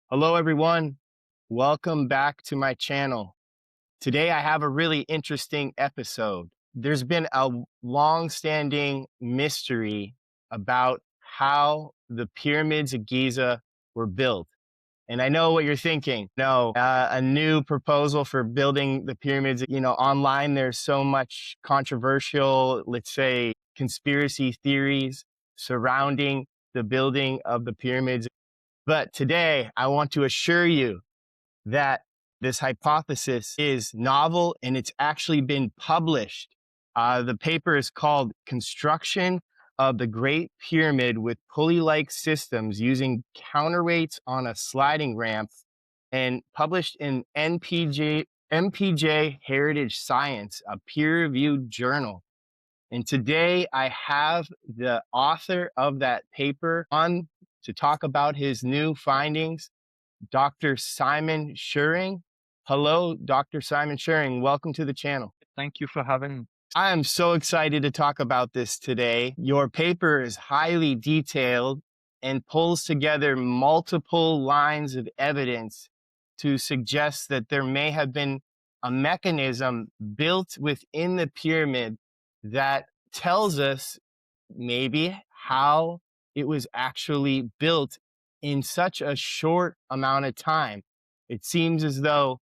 Hello, everyone. Welcome back to my channel. Today, I have a really interesting episode. There's been a long-standing mystery about how the pyramids of Giza were built. And I know what you're thinking. No, a new proposal for building the pyramids. Online, there's so much controversial, let's say, conspiracy theories surrounding the building of the pyramids. But today, I want to assure you that this hypothesis is novel and it's actually been published. The paper is called Construction of the Great Pyramid with Pulley-like Systems Using Counterweights on a Sliding Ramp and published in MPJ Heritage Science, a peer-reviewed journal. And today I have the author of that paper on to talk about his new findings, Dr. Simon Scheuring. Hello, Dr. Simon Scheuring. Welcome to the channel. Thank you for having me. I am so excited to talk about this today. Your paper is highly detailed and pulls together multiple lines of evidence to suggest that there may have been a mechanism built within the pyramid that tells us maybe how it was actually built in such a short amount of time. It seems as though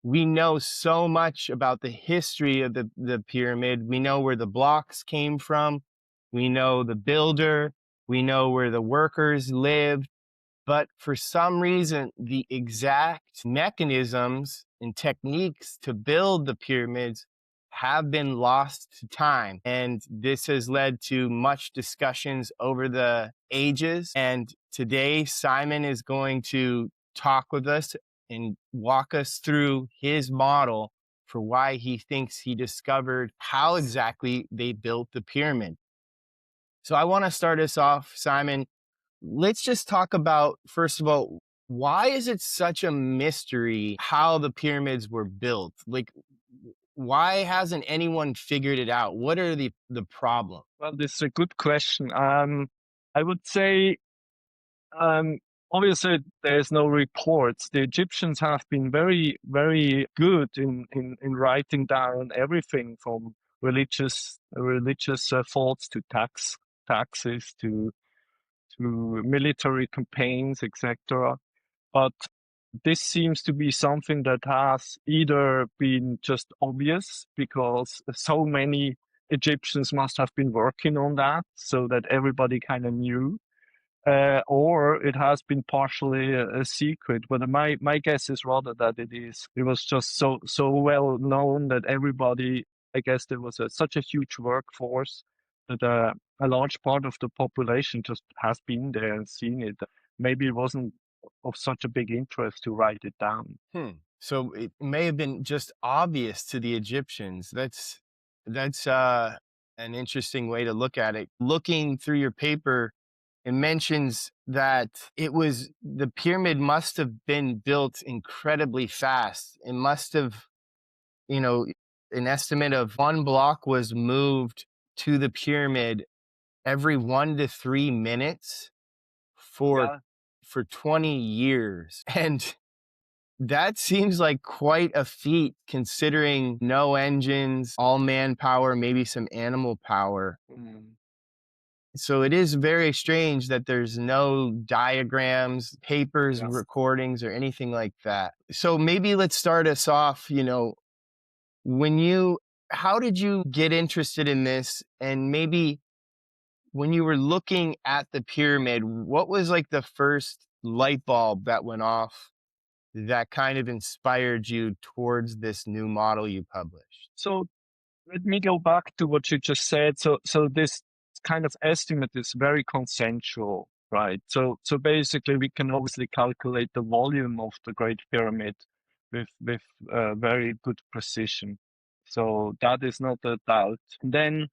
we know so much about the history of the pyramid. We know where the blocks came from. We know the builder. We know where the workers lived. But for some reason, the exact mechanisms and techniques to build the pyramids have been lost to time. And this has led to much discussions over the ages. And today, Simon is going to talk with us and walk us through his model for why he thinks he discovered how exactly they built the pyramid. So I want to start us off, Simon. Let's just talk about, first of all, why is it such a mystery how the pyramids were built? Like, why hasn't anyone figured it out? What are the problems? Well, this is a good question. I would say, obviously, there's no reports. The Egyptians have been very, very good in writing down everything from religious faults to taxes to military campaigns, etc. But this seems to be something that has either been just obvious because so many Egyptians must have been working on that so that everybody kind of knew, or it has been partially a secret. But my guess is rather that it was just so well known that everybody, I guess there was such a huge workforce that a large part of the population just has been there and seen it. Maybe it wasn't of such a big interest to write it down. So it may have been just obvious to the Egyptians. That's an interesting way to look at it. Looking through your paper, it mentions that the pyramid must have been built incredibly fast. It must have, you know, an estimate of one block was moved to the pyramid every 1 to 3 minutes for Yeah. for 20 years. And that seems like quite a feat considering no engines, all manpower, maybe some animal power. Mm. So it is very strange that there's no diagrams, papers, Yes. recordings, or anything like that. So maybe let's start us off, when you, how did you get interested in this? And maybe when you were looking at the pyramid, what was like the first light bulb that went off that kind of inspired you towards this new model you published? So let me go back to what you just said. So this kind of estimate is very consensual, right? So basically, we can obviously calculate the volume of the Great Pyramid with very good precision. So that is not a doubt. Then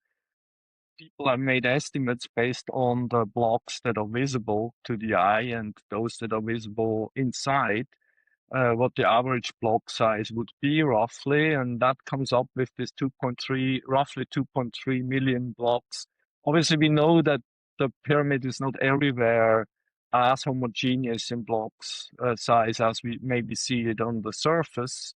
people have made estimates based on the blocks that are visible to the eye and those that are visible inside, what the average block size would be roughly, and that comes up with this roughly 2.3 million blocks. Obviously, we know that the pyramid is not everywhere as homogeneous in blocks size as we maybe see it on the surface,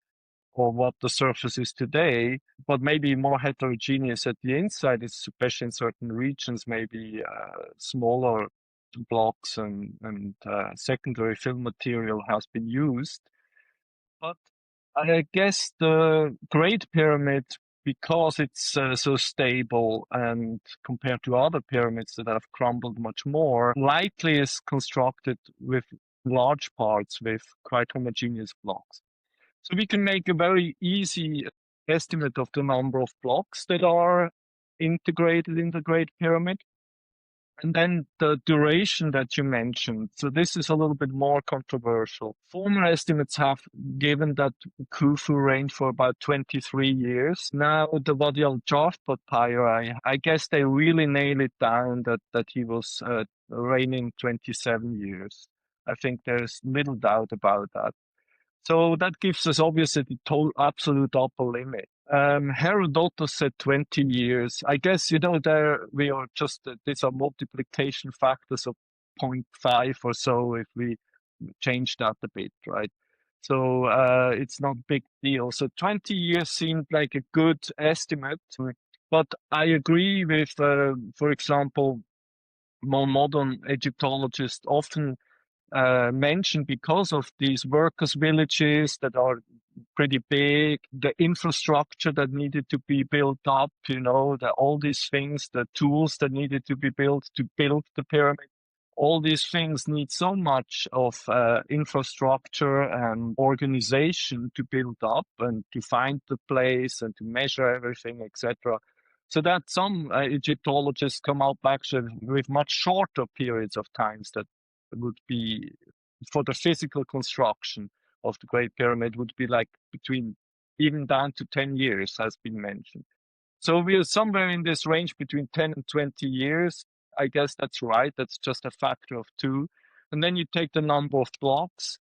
or what the surface is today, but maybe more heterogeneous at the inside, especially in certain regions, maybe smaller blocks and secondary fill material has been used. But I guess the Great Pyramid, because it's so stable and compared to other pyramids that have crumbled much more, likely is constructed with large parts with quite homogeneous blocks. So we can make a very easy estimate of the number of blocks that are integrated in the Great Pyramid. And then the duration that you mentioned. So this is a little bit more controversial. Former estimates have given that Khufu reigned for about 23 years. Now the Wadi al-Jarf papyri, I guess they really nail it down that he was reigning 27 years. I think there's little doubt about that. So that gives us obviously the absolute upper limit. Herodotus said 20 years. I guess, there we are just, these are multiplication factors of 0.5 or so if we change that a bit, right? So it's not a big deal. So 20 years seemed like a good estimate. But I agree with, for example, more modern Egyptologists often mentioned, because of these workers' villages that are pretty big, the infrastructure that needed to be built up, all these things, the tools that needed to be built to build the pyramid. All these things need so much of infrastructure and organization to build up and to find the place and to measure everything, etc. So that some Egyptologists come up actually with much shorter periods of times that would be, for the physical construction of the Great Pyramid, would be like between even down to 10 years, has been mentioned. So we are somewhere in this range between 10 and 20 years. I guess that's right. That's just a factor of 2. And then you take the number of blocks,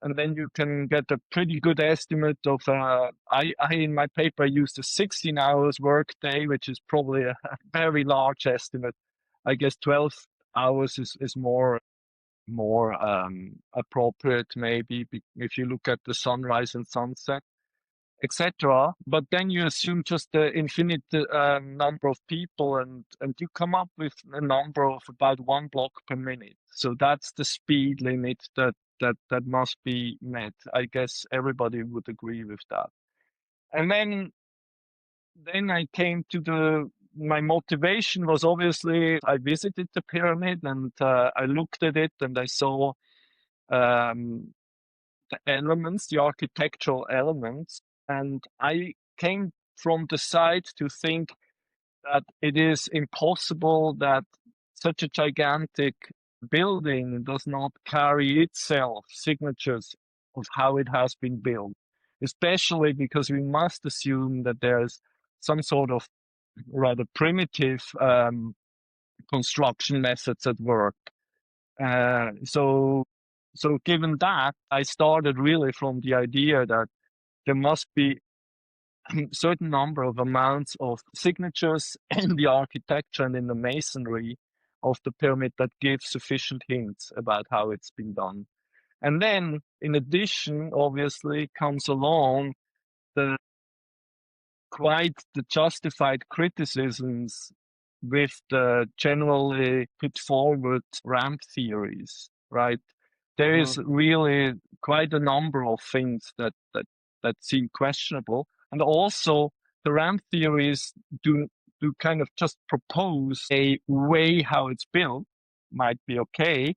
and then you can get a pretty good estimate of, I in my paper, I used a 16 hours work day, which is probably a very large estimate. I guess 12 hours is more appropriate, maybe, if you look at the sunrise and sunset, etc. But then you assume just the infinite number of people, and you come up with a number of about 1 block per minute. So that's the speed limit that must be met. I guess everybody would agree with that. And then I came to my motivation was obviously, I visited the pyramid and I looked at it and I saw the elements, the architectural elements, and I came from the side to think that it is impossible that such a gigantic building does not carry itself signatures of how it has been built, especially because we must assume that there's some sort of rather primitive construction methods at work. So given that, I started really from the idea that there must be a certain number of amounts of signatures in the architecture and in the masonry of the pyramid that give sufficient hints about how it's been done. And then, in addition, obviously, comes along the justified criticisms with the generally put forward ramp theories, right? There is really quite a number of things that seem questionable. And also the ramp theories do kind of just propose a way how it's built, might be okay,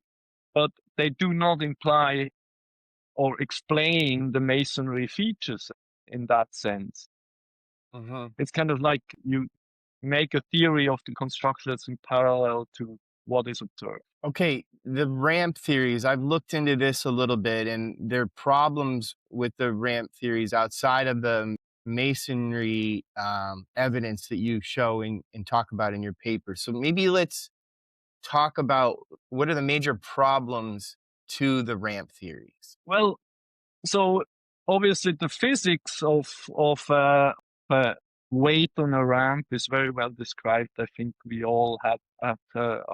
but they do not imply or explain the masonry features in that sense. It's kind of like you make a theory of the construction that's in parallel to what is observed. Okay, the ramp theories, I've looked into this a little bit, and there are problems with the ramp theories outside of the masonry evidence that you show and talk about in your paper. So maybe let's talk about what are the major problems to the ramp theories. Well, so obviously the physics of weight on a ramp is very well described. I think we all have,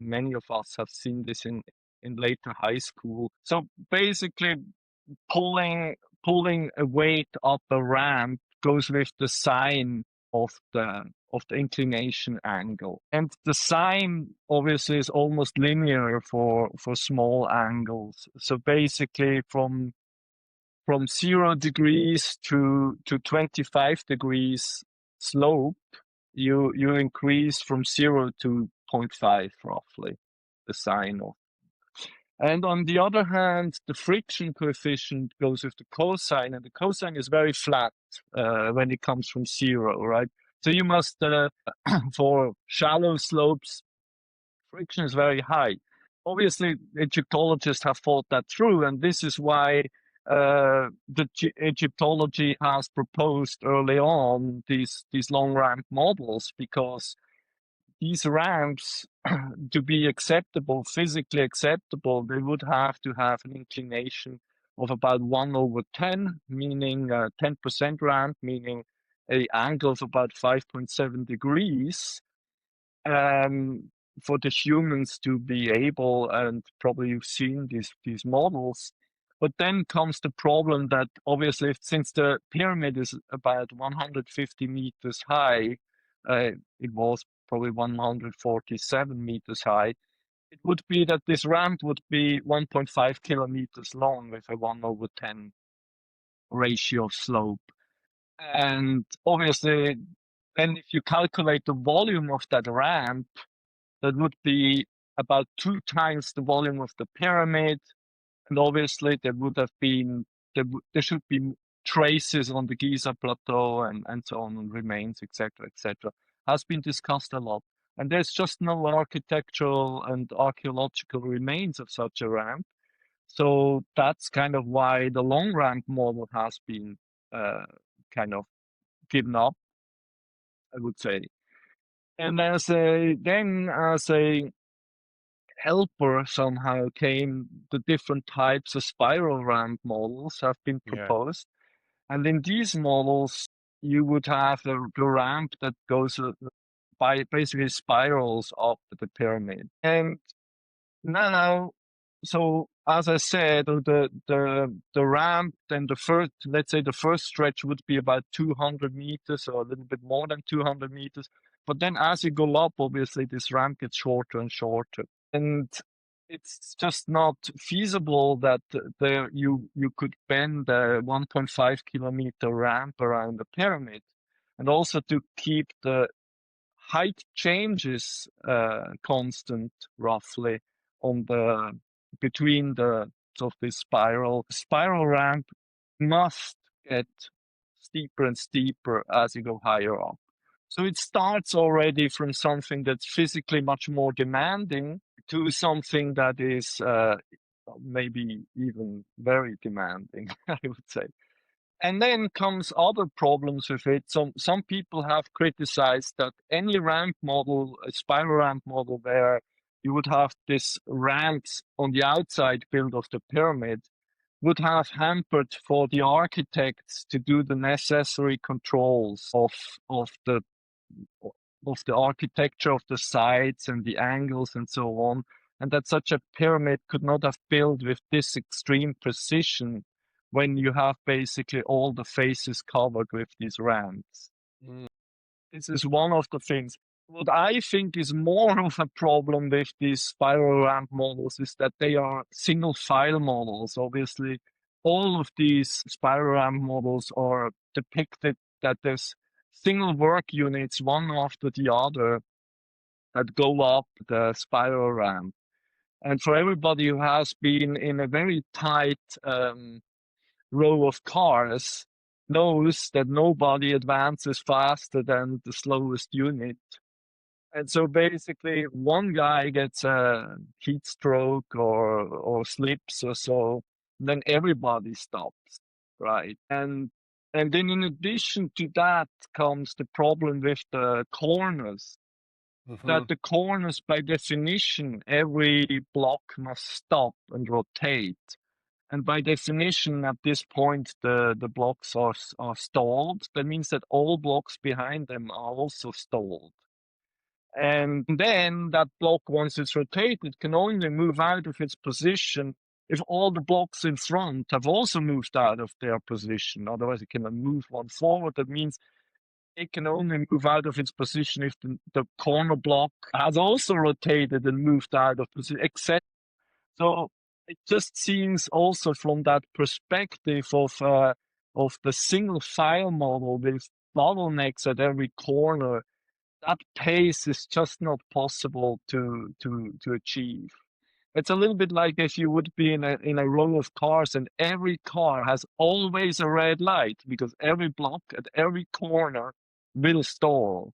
many of us have seen this in in later high school. So basically, pulling a weight up a ramp goes with the sine of the inclination angle, and the sine obviously is almost linear for small angles. So basically, from 0 degrees to 25 degrees slope, you increase from 0 to 0.5 roughly the sine of. And on the other hand, the friction coefficient goes with the cosine, and the cosine is very flat when it comes from 0, right? So you must, for shallow slopes, friction is very high. Obviously, Egyptologists have thought that through, and this is why Egyptology has proposed early on these long ramp models, because these ramps, to be acceptable, physically acceptable, they would have to have an inclination of about 1/10, meaning 10% ramp, meaning an angle of about 5.7 degrees. For the humans to be able, and probably you've seen these models, but then comes the problem that obviously, since the pyramid is about 150 meters high, it was probably 147 meters high, it would be that this ramp would be 1.5 kilometers long with a 1/10 ratio of slope. And obviously, then if you calculate the volume of that ramp, that would be about 2 times the volume of the pyramid. And obviously, there would have been, there should be traces on the Giza plateau and so on, and remains, etc., etc. Has been discussed a lot. And there's just no architectural and archaeological remains of such a ramp. So that's kind of why the long ramp model has been kind of given up, I would say. And as a helper somehow came the different types of spiral ramp models have been Yeah. proposed. And in these models, you would have the ramp that goes by basically spirals up the pyramid. And now, so as I said, the ramp, then the first, let's say the first stretch would be about 200 meters or a little bit more than 200 meters. But then as you go up, obviously this ramp gets shorter and shorter. And it's just not feasible that there you could bend a 1.5 kilometer ramp around the pyramid, and also to keep the height changes constant roughly on the between the of this spiral ramp must get steeper and steeper as you go higher up. So it starts already from something that's physically much more demanding to something that is maybe even very demanding, I would say. And then comes other problems with it. Some people have criticized that any ramp model, a spiral ramp model, where you would have this ramps on the outside build of the pyramid, would have hampered for the architects to do the necessary controls of the architecture of the sides and the angles and so on, and that such a pyramid could not have built with this extreme precision when you have basically all the faces covered with these ramps. This is one of the things. What I think is more of a problem with these spiral ramp models is that they are single file models. Obviously, all of these spiral ramp models are depicted that there's single work units, one after the other, that go up the spiral ramp. And for everybody who has been in a very tight row of cars, knows that nobody advances faster than the slowest unit. And so basically, one guy gets a heat stroke or slips or so, then everybody stops, right? And then in addition to that comes the problem with the corners. That the corners, by definition, every block must stop and rotate. And by definition, at this point, the blocks are stalled. That means that all blocks behind them are also stalled. And then that block, once it's rotated, can only move out of its position if all the blocks in front have also moved out of their position. Otherwise, it cannot move one forward. That means it can only move out of its position if the corner block has also rotated and moved out of position, etc. So it just seems also from that perspective of the single file model with bottlenecks at every corner, that pace is just not possible to achieve. It's a little bit like if you would be in a row of cars and every car has always a red light because every block at every corner will stall.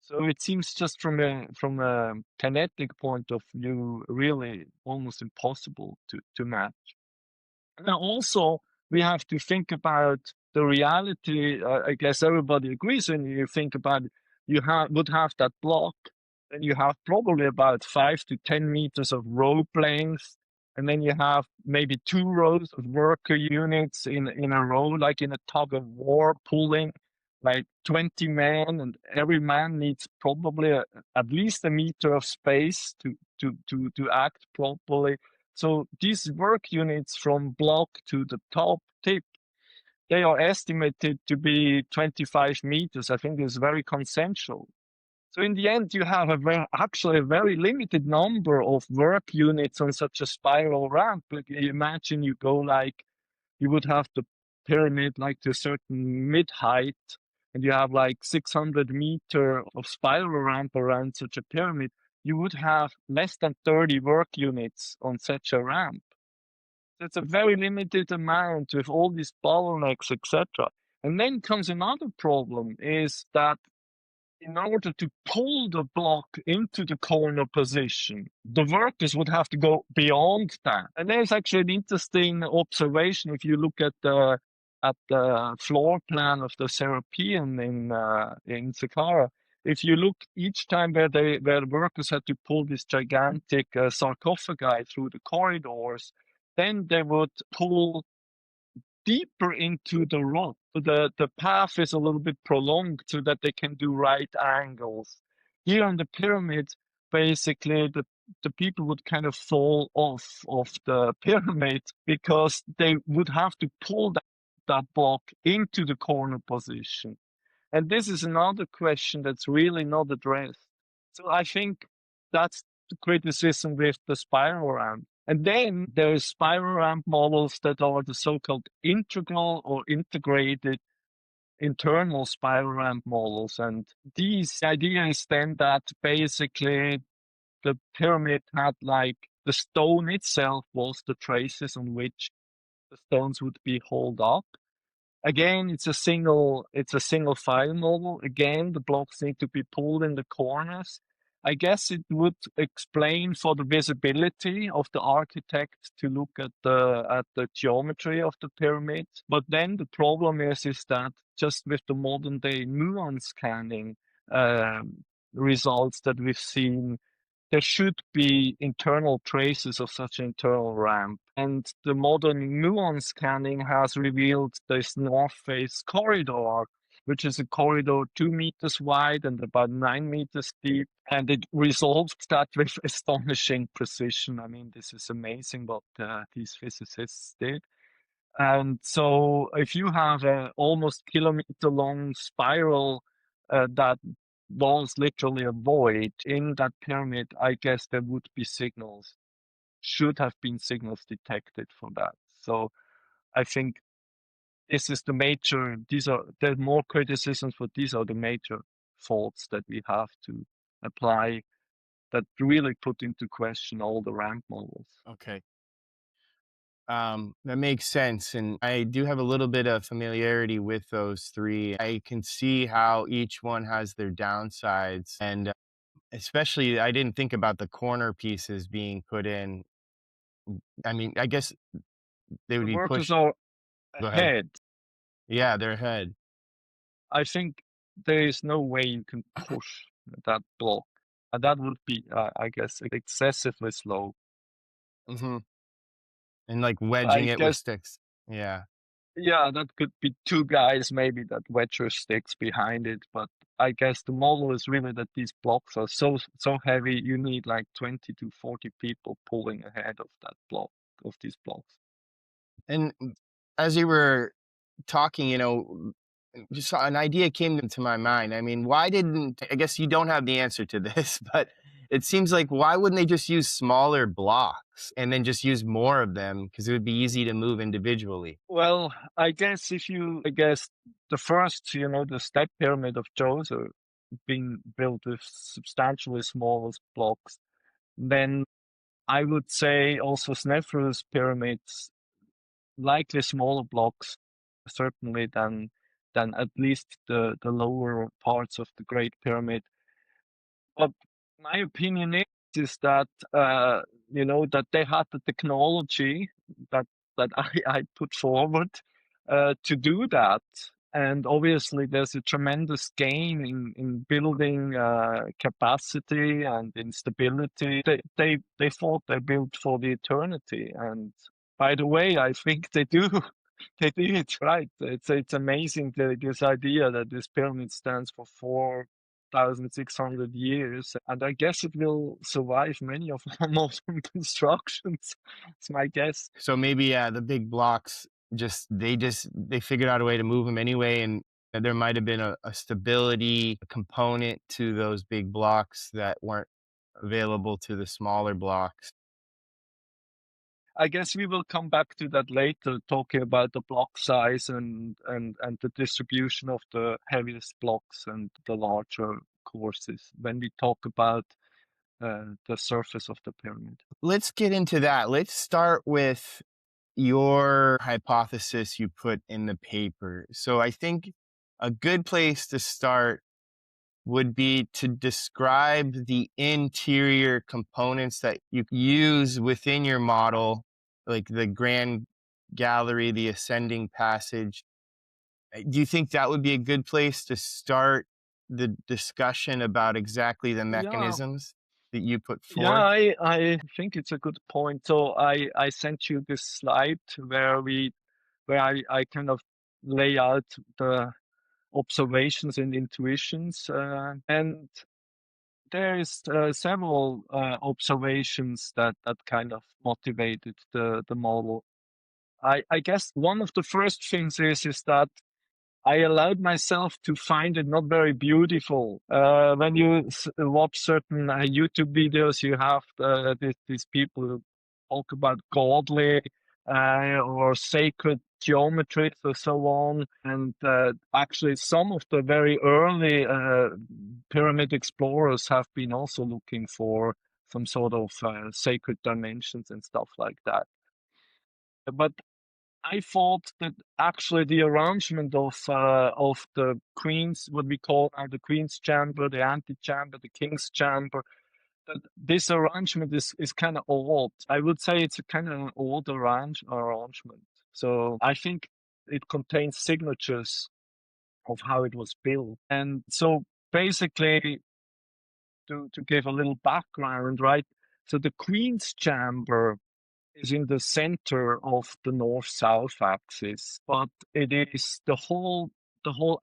So it seems just from a kinetic point of view, really almost impossible to match. Now, also, we have to think about the reality. I guess everybody agrees when you think about it, would have that block, and you have probably about 5 to 10 meters of rope length, and then you have maybe 2 rows of worker units in a row, like in a tug of war, pulling like 20 men, and every man needs probably at least a meter of space to act properly. So these work units from block to the top tip, they are estimated to be 25 meters. I think it's very consensual. So in the end, you have actually a very limited number of work units on such a spiral ramp. Like, imagine you go like, you would have the pyramid like to a certain mid height, and you have like 600 meter of spiral ramp around such a pyramid. You would have less than 30 work units on such a ramp. It's a very limited amount with all these bottlenecks, etc. And then comes another problem is that in order to pull the block into the corner position, the workers would have to go beyond that. And there's actually an interesting observation if you look at the floor plan of the Serapeum in Saqqara. If you look each time where the workers had to pull this gigantic sarcophagi through the corridors, then they would pull deeper into the rock. So the path is a little bit prolonged so that they can do right angles. Here on the pyramid, basically the people would kind of fall off of the pyramid because they would have to pull that block into the corner position. And this is another question that's really not addressed. So I think that's the criticism with the spiral ramp. And then there's spiral ramp models that are the so-called integral or integrated internal spiral ramp models. And these idea is then that basically the pyramid had like the stone itself was the traces on which the stones would be hauled up. Again, it's a single file model. Again, the blocks need to be pulled in the corners. I guess it would explain for the visibility of the architect to look at the geometry of the pyramid. But then the problem is that just with the modern day muon scanning results that we've seen, there should be internal traces of such an internal ramp. And the modern muon scanning has revealed this north face corridor, which is a corridor 2 meters wide and about 9 meters deep. And it resolved that with astonishing precision. I mean, this is amazing what these physicists did. And so if you have an almost kilometer long spiral that was literally a void in that pyramid, I guess there would be signals, should have been signals detected from that. So I think this is there's more criticisms, but these are the major faults that we have to apply that really put into question all the ramp models. Okay. That makes sense. And I do have a little bit of familiarity with those three. I can see how each one has their downsides. And especially, I didn't think about the corner pieces being put in. I mean, I guess they would The be workers pushed. are Go ahead. ahead. Yeah, they're ahead. I think there is no way you can push that block. And that would be, I guess, excessively slow. Hmm. And like I wedging it with guess, sticks. Yeah. yeah, that could be two guys maybe that wedge your sticks behind it, but I guess the model is really that these blocks are so heavy, you need like 20 to 40 people pulling ahead of that block, of these blocks. And as you were talking, just an idea came into my mind. I mean, why didn't, I guess you don't have the answer to this, but it seems like why wouldn't they just use smaller blocks and then just use more of them? Because it would be easy to move individually. Well, I guess I guess the first, the step pyramid of Giza being built with substantially smaller blocks, then I would say also Snefru's pyramids, likely smaller blocks, certainly than at least the lower parts of the Great Pyramid. But my opinion is that that they had the technology that I put forward to do that. And obviously, there's a tremendous gain in building capacity and in stability. They thought they built for the eternity, and by the way, I think they do. They did right. It's amazing this idea that this pyramid stands for 4,600 years, and I guess it will survive many of our modern constructions. It's my guess. So maybe, yeah, the big blocks they figured out a way to move them anyway. And there might have been a stability component to those big blocks that weren't available to the smaller blocks. I guess we will come back to that later, talking about the block size and the distribution of the heaviest blocks and the larger courses when we talk about the surface of the pyramid. Let's get into that. Let's start with your hypothesis you put in the paper. So I think a good place to start would be to describe the interior components that you use within your model, like the grand gallery, the ascending passage. Do you think that would be a good place to start the discussion about exactly the Yeah, mechanisms that you put yeah, forth? I think it's a good point. So I sent you this slide where I kind of lay out the observations and intuitions, and there is several observations that kind of motivated the model. I guess one of the first things is that I allowed myself to find it not very beautiful. When you watch certain YouTube videos, you have these people who talk about godly or sacred geometries or so on. And actually, some of the very early pyramid explorers have been also looking for some sort of sacred dimensions and stuff like that. But I thought that actually the arrangement of the queen's, what we call the queen's chamber, the antechamber, the king's chamber, that this arrangement is kind of odd. I would say it's a kind of an odd arrangement. So I think it contains signatures of how it was built. And so basically, to give a little background, right? So the queen's chamber is in the center of the north-south axis, but it is the whole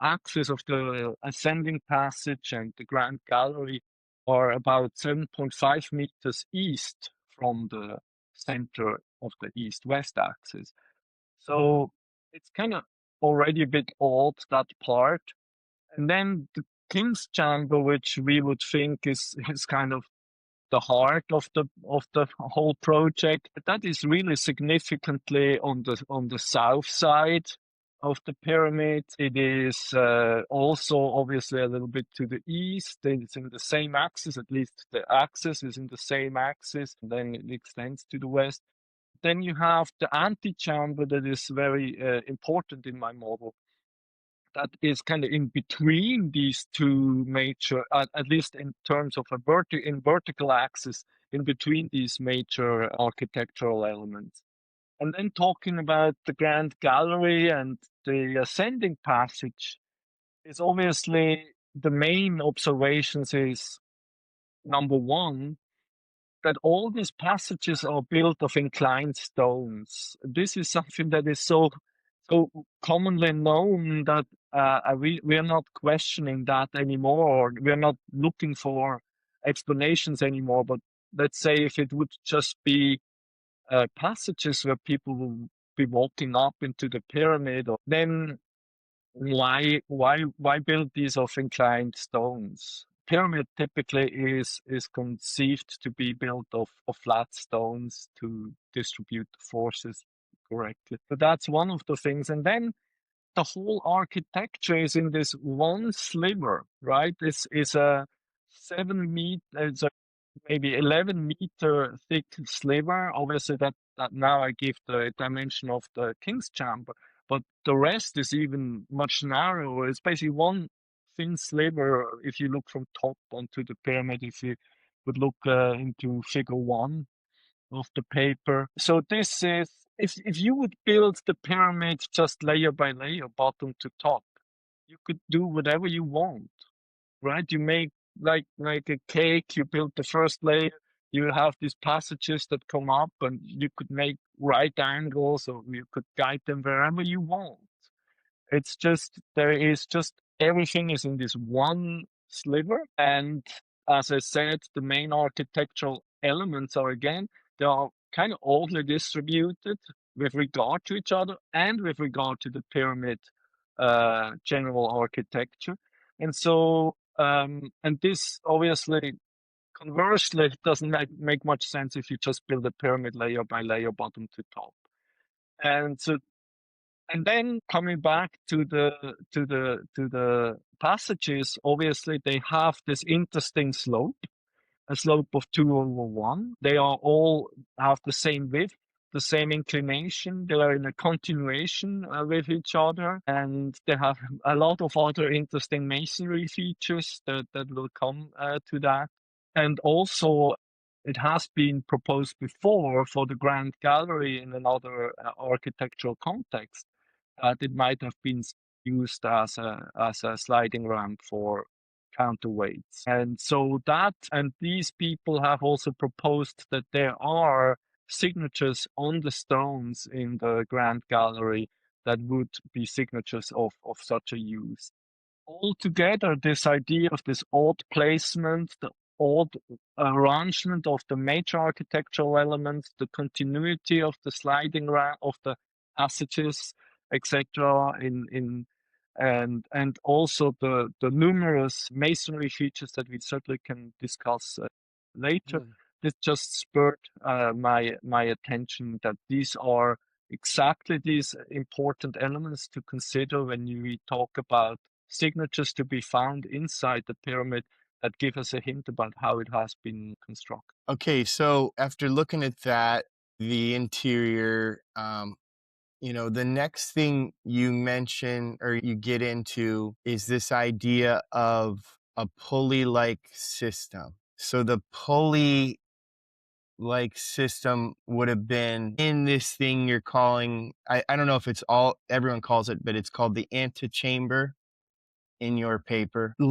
axis of the ascending passage and the grand gallery are about 7.5 meters east from the center of the east-west axis. So it's kind of already a bit odd, that part. And then the king's chamber, which we would think is kind of the heart of the whole project. That is really significantly on the south side of the pyramid. It is also obviously a little bit to the east. It's in the same axis, at least the axis is in the same axis, and then it extends to the west. Then you have the antechamber that is very important in my model. That is kind of in between these two major, at least in terms of in vertical axis, in between these major architectural elements. And then talking about the Grand Gallery and the ascending passage is obviously the main observations is number one, that all these passages are built of inclined stones. This is something that is so commonly known that we are not questioning that anymore, or we are not looking for explanations anymore. But let's say if it would just be passages where people will be walking up into the pyramid, or then why build these of inclined stones? Pyramid typically is conceived to be built of flat stones to distribute the forces correctly. So that's one of the things. And then the whole architecture is in this one sliver, right? This is a 7 meter, it's a maybe 11-meter thick sliver. Obviously, that now I give the dimension of the King's Chamber, but the rest is even much narrower. It's basically one thin sliver. If you look from top onto the pyramid, if you would look into Figure 1 of the paper. So this is, if you would build the pyramid just layer by layer, bottom to top, you could do whatever you want, right? You make like a cake, you build the first layer, you have these passages that come up, and you could make right angles, or you could guide them wherever you want. It's just, there is just, everything is in this one sliver. And as I said, the main architectural elements are, again, they are kind of oddly distributed with regard to each other and with regard to the pyramid general architecture. And so, and this obviously, conversely, doesn't make much sense if you just build a pyramid layer by layer, bottom to top. And so, and then coming back to the passages, obviously they have this interesting slope, a slope of 2/1. They are all have the same width, the same inclination. They are in a continuation with each other, and they have a lot of other interesting masonry features that will come to that. And also, it has been proposed before for the Grand Gallery in another architectural context that it might have been used as a sliding ramp for counterweights. And so that, and these people have also proposed that there are signatures on the stones in the Grand Gallery that would be signatures of such a use. Altogether, this idea of this odd placement, the odd arrangement of the major architectural elements, the continuity of the sliding ramp of the passages, etc., and also the numerous masonry features that we certainly can discuss later. This just spurred my attention that these are exactly these important elements to consider when we talk about signatures to be found inside the pyramid that give us a hint about how it has been constructed. Okay, so after looking at that, the interior, the next thing you mention or you get into is this idea of a pulley-like system. So the pulley-like system would have been in this thing you're calling, I don't know if it's all everyone calls it, but it's called the antechamber in your paper. Can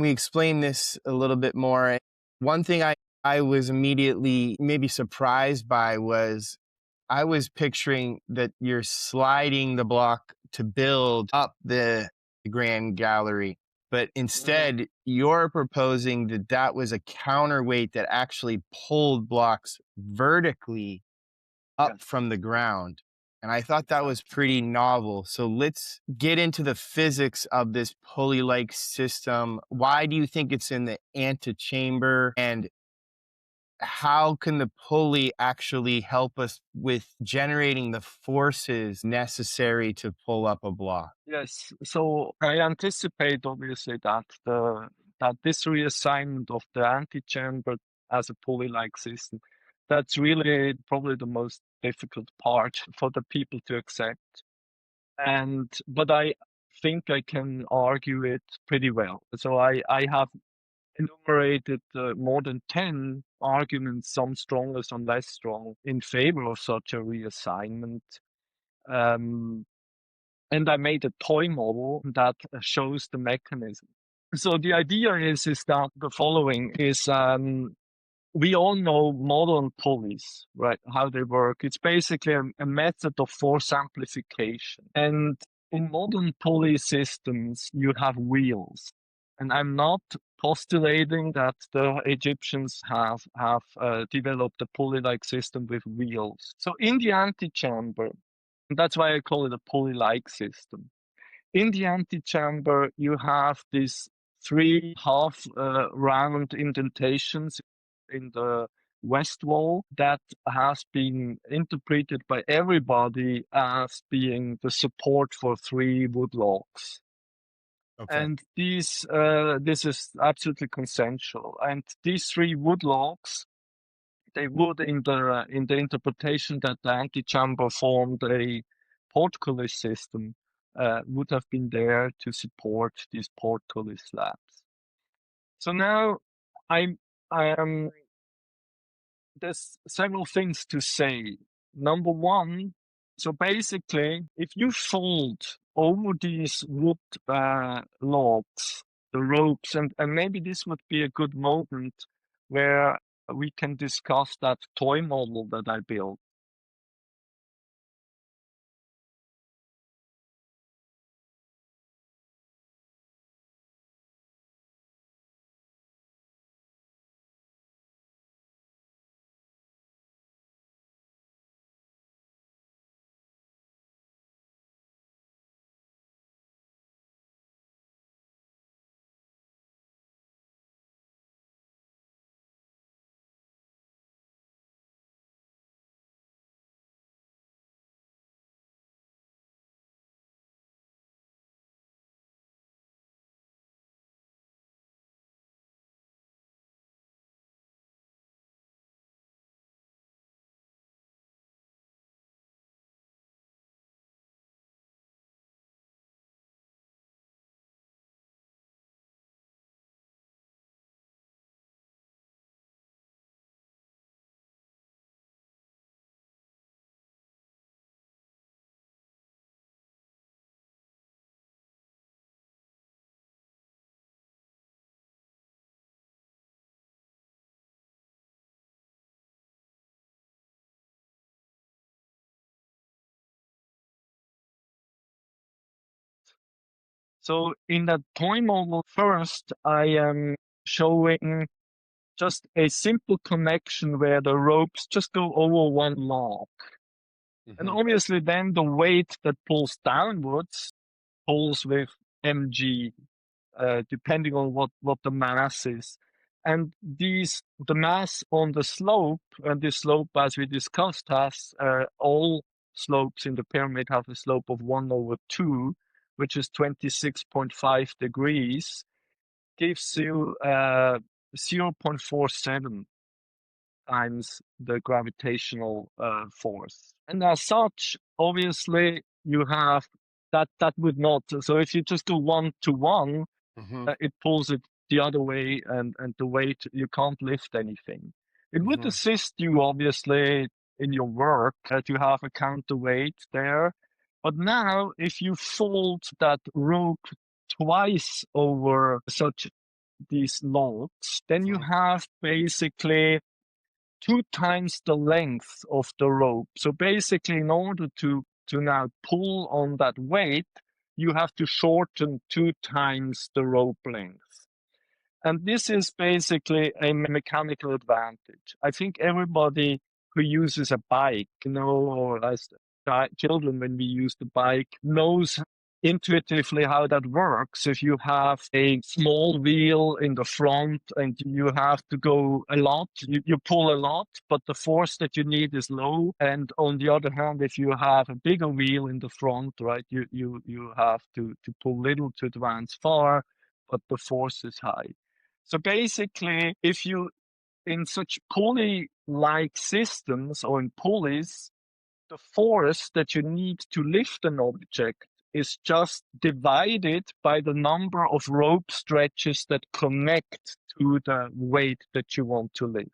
we explain this a little bit more? One thing I was immediately maybe surprised by was I was picturing that you're sliding the block to build up the Grand Gallery, but instead you're proposing that that was a counterweight that actually pulled blocks vertically up from the ground. And I thought that was pretty novel. So let's get into the physics of this pulley-like system. Why do you think it's in the antechamber? And how can the pulley actually help us with generating the forces necessary to pull up a block? Yes, so I anticipate obviously that this reassignment of the antechamber as a pulley-like system, that's really probably the most difficult part for the people to accept. But I think I can argue it pretty well. So I have enumerated more than 10 arguments, some stronger, some less strong, in favor of such a reassignment. And I made a toy model that shows the mechanism. So the idea is that the following is, we all know modern pulleys, right? How they work. It's basically a method of force amplification. And in modern pulley systems, you have wheels. And I'm not postulating that the Egyptians have developed a pulley-like system with wheels. So in the antechamber, that's why I call it a pulley-like system. In the antechamber, you have these three half round indentations in the west wall that has been interpreted by everybody as being the support for three wood logs. Okay. And this is absolutely consensual. And these three wood logs, they would, in the interpretation that the antechamber formed a portcullis system, would have been there to support these portcullis slabs. So now I am there's several things to say. Number one, so basically, if you fold over these wood logs, the ropes, and maybe this would be a good moment where we can discuss that toy model that I built. So in that toy model, first I am showing just a simple connection where the ropes just go over one log. And obviously then the weight that pulls downwards pulls with mg, depending on what the mass is. And the mass on the slope, and the slope, as we discussed, has all slopes in the pyramid have a slope of 1/2, which is 26.5 degrees, gives you 0.47 times the gravitational force. And as such, obviously, you have that would not. So if you just do 1-to-1, it pulls it the other way, and the weight, you can't lift anything. It would assist you, obviously, in your work to have a counterweight there. But now, if you fold that rope twice over such these logs, then you have basically 2 times the length of the rope. So basically, in order to now pull on that weight, you have to shorten 2 times the rope length. And this is basically a mechanical advantage. I think everybody who uses a bike, or as children, when we use the bike, knows intuitively how that works. If you have a small wheel in the front and you have to go a lot, you pull a lot, but the force that you need is low. And on the other hand, if you have a bigger wheel in the front, right, you have to pull little to advance far, but the force is high. So basically, if you, in such pulley-like systems or in pulleys, the force that you need to lift an object is just divided by the number of rope stretches that connect to the weight that you want to lift.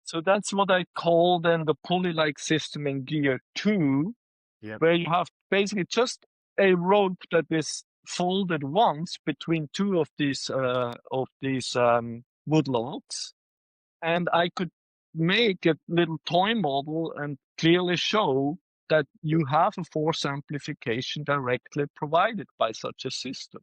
So that's what I call then the pulley-like system in gear 2, where you have basically just a rope that is folded once between two of these wood logs, and I could make a little toy model and clearly show that you have a force amplification directly provided by such a system.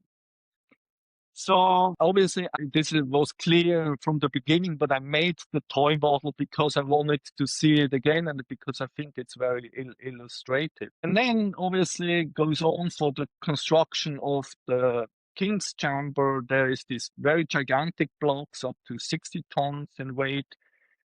So obviously this was clear from the beginning, but I made the toy model because I wanted to see it again and because I think it's very illustrative. And then obviously it goes on for the construction of the King's Chamber. There is this very gigantic blocks up to 60 tons in weight.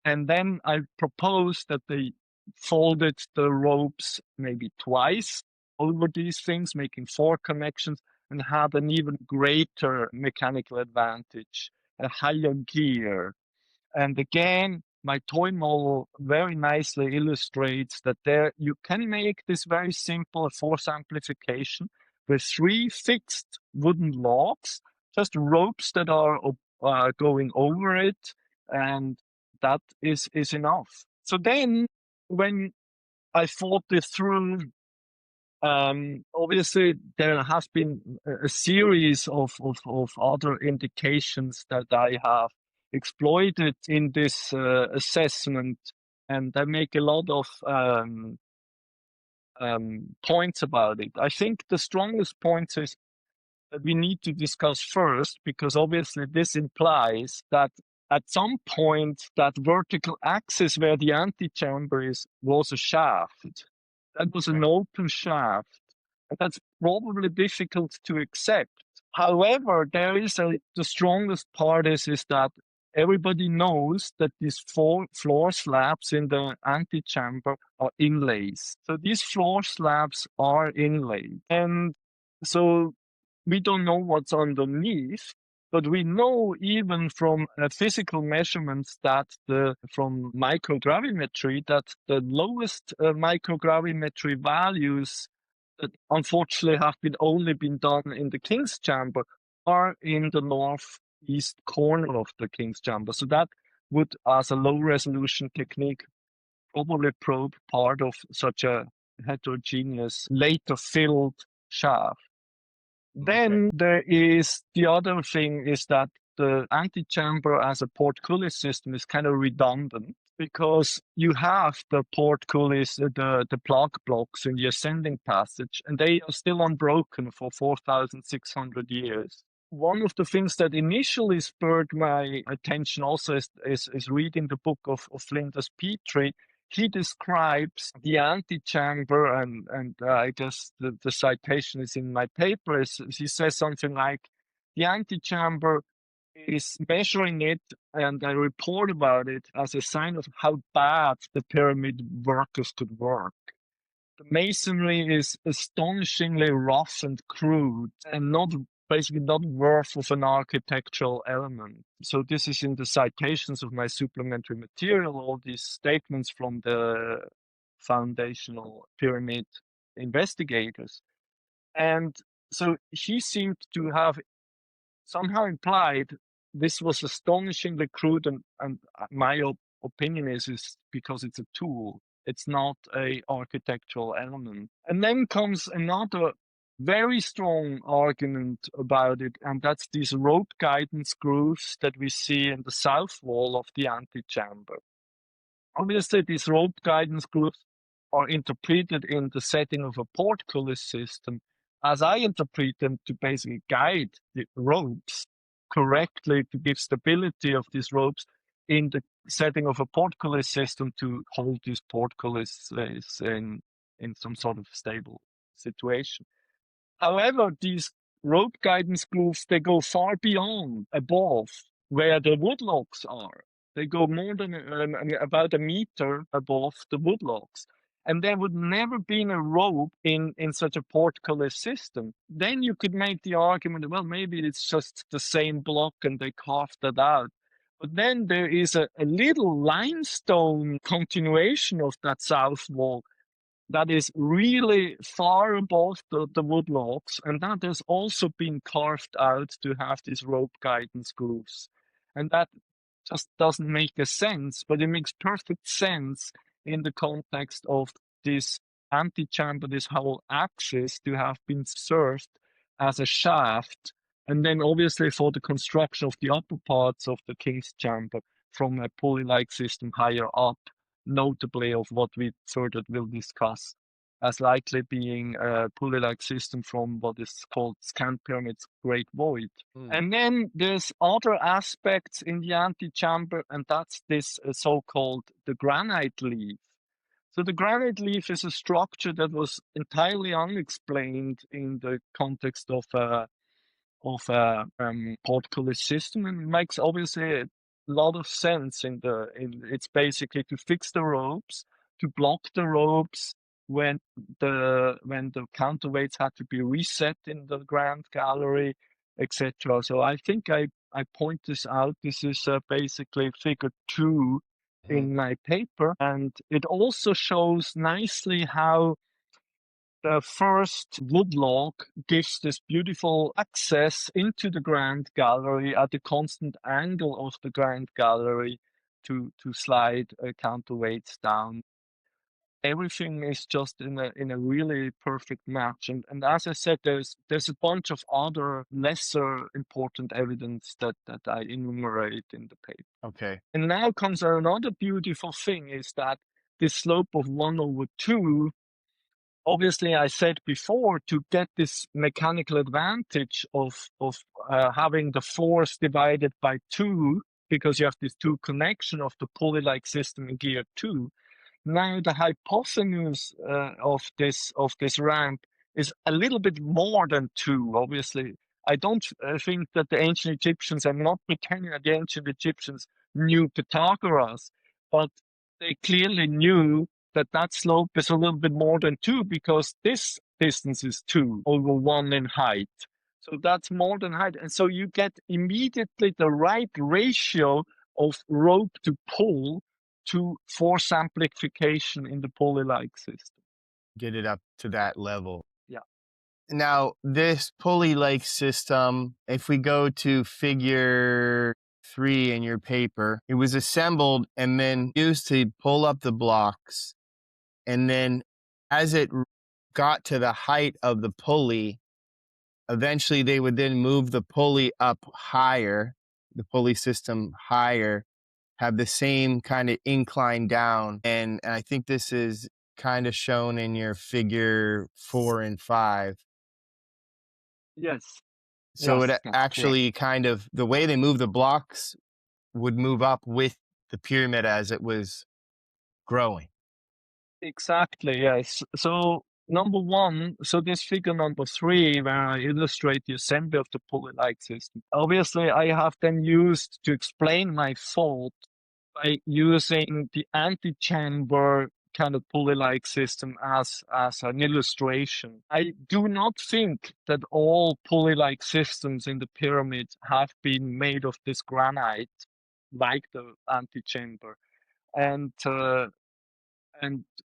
And then I proposed that they folded the ropes maybe twice over these things, making 4 connections, and had an even greater mechanical advantage, a higher gear. And again, my toy model very nicely illustrates that there you can make this very simple force amplification with 3 fixed wooden logs, just ropes that are going over it, and that is enough. So then when I thought this through, obviously there has been a series of other indications that I have exploited in this assessment, and I make a lot of points about it. I think the strongest point is that we need to discuss first, because obviously this implies that at some point that vertical axis where the antechamber is was a shaft. That was an open shaft. And that's probably difficult to accept. However, there is the strongest part is that everybody knows that these 4 floor slabs in the antechamber are inlays. So these floor slabs are inlaid. And so we don't know what's underneath, but we know even from physical measurements that from microgravimetry that the lowest microgravimetry values that unfortunately have only been done in the King's Chamber are in the northeast corner of the King's Chamber. So that would, as a low resolution technique, probably probe part of such a heterogeneous, later filled shaft. Then there is the other thing is that the antechamber as a portcullis system is kind of redundant because you have the portcullis, the plug blocks in the ascending passage, and they are still unbroken for 4,600 years. One of the things that initially spurred my attention also is reading the book of Flinders Petrie. He describes the antechamber, and I guess the citation is in my paper. He says something like, the antechamber is measuring it, and I report about it as a sign of how bad the pyramid workers could work. The masonry is astonishingly rough and crude, and basically not worth of an architectural element. So this is in the citations of my supplementary material, all these statements from the foundational pyramid investigators. And so he seemed to have somehow implied this was astonishingly crude, and my opinion is because it's a tool. It's not a architectural element. And then comes another very strong argument about it, and that's these rope guidance grooves that we see in the south wall of the antechamber. Obviously, these rope guidance grooves are interpreted in the setting of a portcullis system, as I interpret them, to basically guide the ropes correctly, to give stability of these ropes in the setting of a portcullis system to hold these portcullises in some sort of stable situation. However, these rope guidance grooves, they go far beyond above where the woodlocks are. They go more than about a meter above the woodlocks. And there would never been a rope in such a portcullis system. Then you could make the argument, well, maybe it's just the same block and they carved that out. But then there is a little limestone continuation of that south wall that is really far above the woodlocks, and that has also been carved out to have these rope guidance grooves. And that just doesn't make a sense, but it makes perfect sense in the context of this antechamber, this whole axis to have been served as a shaft, and then obviously for the construction of the upper parts of the King's Chamber from a pulley-like system higher up, notably of what we further will discuss. as likely being a pulley-like system from what is called Scan Pyramid's Great Void. And then there's other aspects in the antechamber, and that's this so-called the granite leaf. So the granite leaf is a structure that was entirely unexplained in the context of a portcullis system, and it makes obviously a lot of sense. It's basically to fix the ropes, to block the ropes when the counterweights had to be reset in the grand gallery, etc. So I think I point this out. This is basically figure 2 in my paper, and it also shows nicely how the first woodlog gives this beautiful access into the grand gallery at a constant angle of the grand gallery to slide counterweights down. Everything is just in a really perfect match. And as I said, there's a bunch of other lesser important evidence that I enumerate in the paper. Okay. And now comes another beautiful thing, is that this slope of 1/2, obviously, I said before, to get this mechanical advantage of having the force divided by 2, because you have this 2 connection of the pulley-like system in gear 2. Now the hypotenuse of this ramp is a little bit more than 2. Obviously, I don't think that the ancient Egyptians, I'm not pretending that the ancient Egyptians knew Pythagoras, but they clearly knew that slope is a little bit more than 2, because this distance is 2 over 1 in height. So that's more than height. And so you get immediately the right ratio of rope to pull to force amplification in the pulley-like system. Get it up to that level. Yeah. Now, this pulley-like system, if we go to figure 3 in your paper, it was assembled and then used to pull up the blocks. And then as it got to the height of the pulley, eventually they would then move the pulley up higher, the pulley system higher, have the same kind of incline down. And I think this is kind of shown in your figure 4 and 5. Yes. So Yes, it that's actually kind of, the way they move the blocks would move up with the pyramid as it was growing. exactly, yes. So number 1, so this figure number 3, where I illustrate the assembly of the pulley-like system. Obviously, I have then used to explain my thought by using the antechamber kind of pulley-like system as an illustration. I do not think that all pulley-like systems in the pyramid have been made of this granite, like the antechamber. And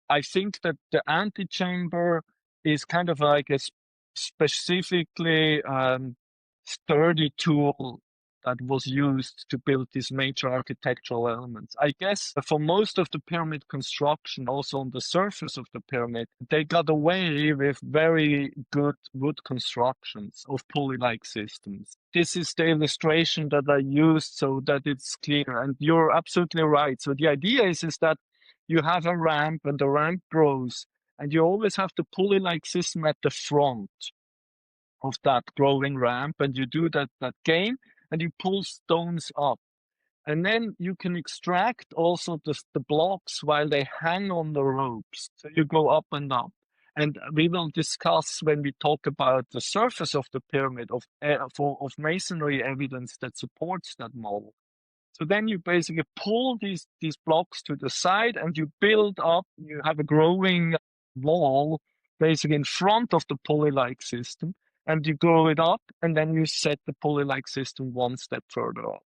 I think that the antechamber is kind of like a specifically sturdy tool that was used to build these major architectural elements. I guess for most of the pyramid construction, also on the surface of the pyramid, they got away with very good wood constructions of pulley-like systems. This is the illustration that I used so that it's clear. And you're absolutely right. So the idea is that you have a ramp and the ramp grows, and you always have the pulley-like system at the front of that growing ramp, and you do that gain, and you pull stones up. And then you can extract also the blocks while they hang on the ropes. So you go up and up. And we will discuss when we talk about the surface of the pyramid of masonry evidence that supports that model. So then you basically pull these blocks to the side and you build up, you have a growing wall basically in front of the pulley-like system, and you grow it up, and then you set the pulley-like system one step further up.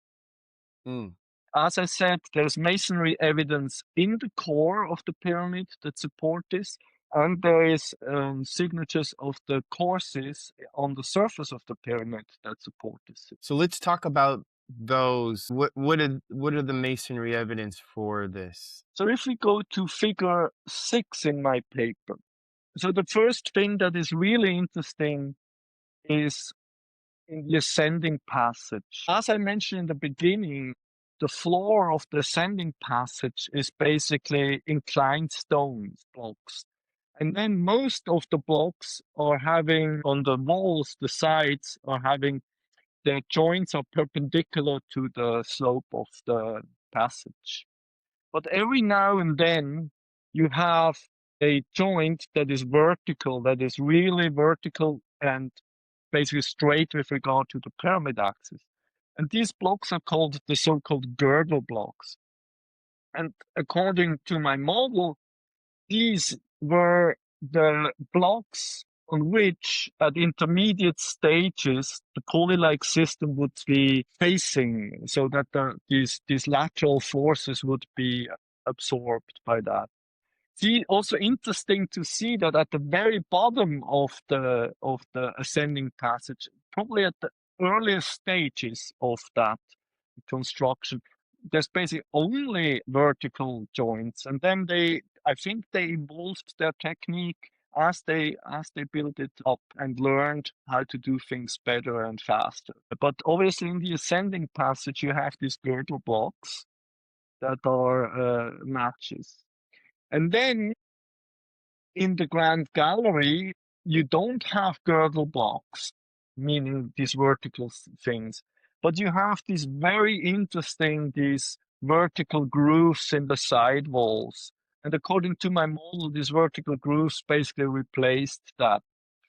Mm. As I said, there's masonry evidence in the core of the pyramid that support this, and there is signatures of the courses on the surface of the pyramid that support this. So let's talk about those. What are the masonry evidence for this? So if we go to figure 6 in my paper, so the first thing that is really interesting is in the ascending passage. As I mentioned in the beginning, the floor of the ascending passage is basically inclined stones blocks. And then most of the blocks are having on the walls, the sides are having their joints are perpendicular to the slope of the passage. But every now and then you have a joint that is vertical, that is really vertical and basically straight with regard to the pyramid axis. And these blocks are called the so-called girdle blocks. And according to my model, these were the blocks on which, at intermediate stages, the Pulley-like system would be facing, so that these lateral forces would be absorbed by that. See, also interesting to see that at the very bottom of the ascending passage, probably at the earliest stages of that construction, there's basically only vertical joints, and then I think they evolved their technique as they built it up and learned how to do things better and faster. But obviously, in the ascending passage, you have these girdle blocks that are matches, and then in the Grand Gallery, you don't have girdle blocks, meaning these vertical things, but you have these very interesting, these vertical grooves in the side walls. And according to my model, these vertical grooves basically replaced that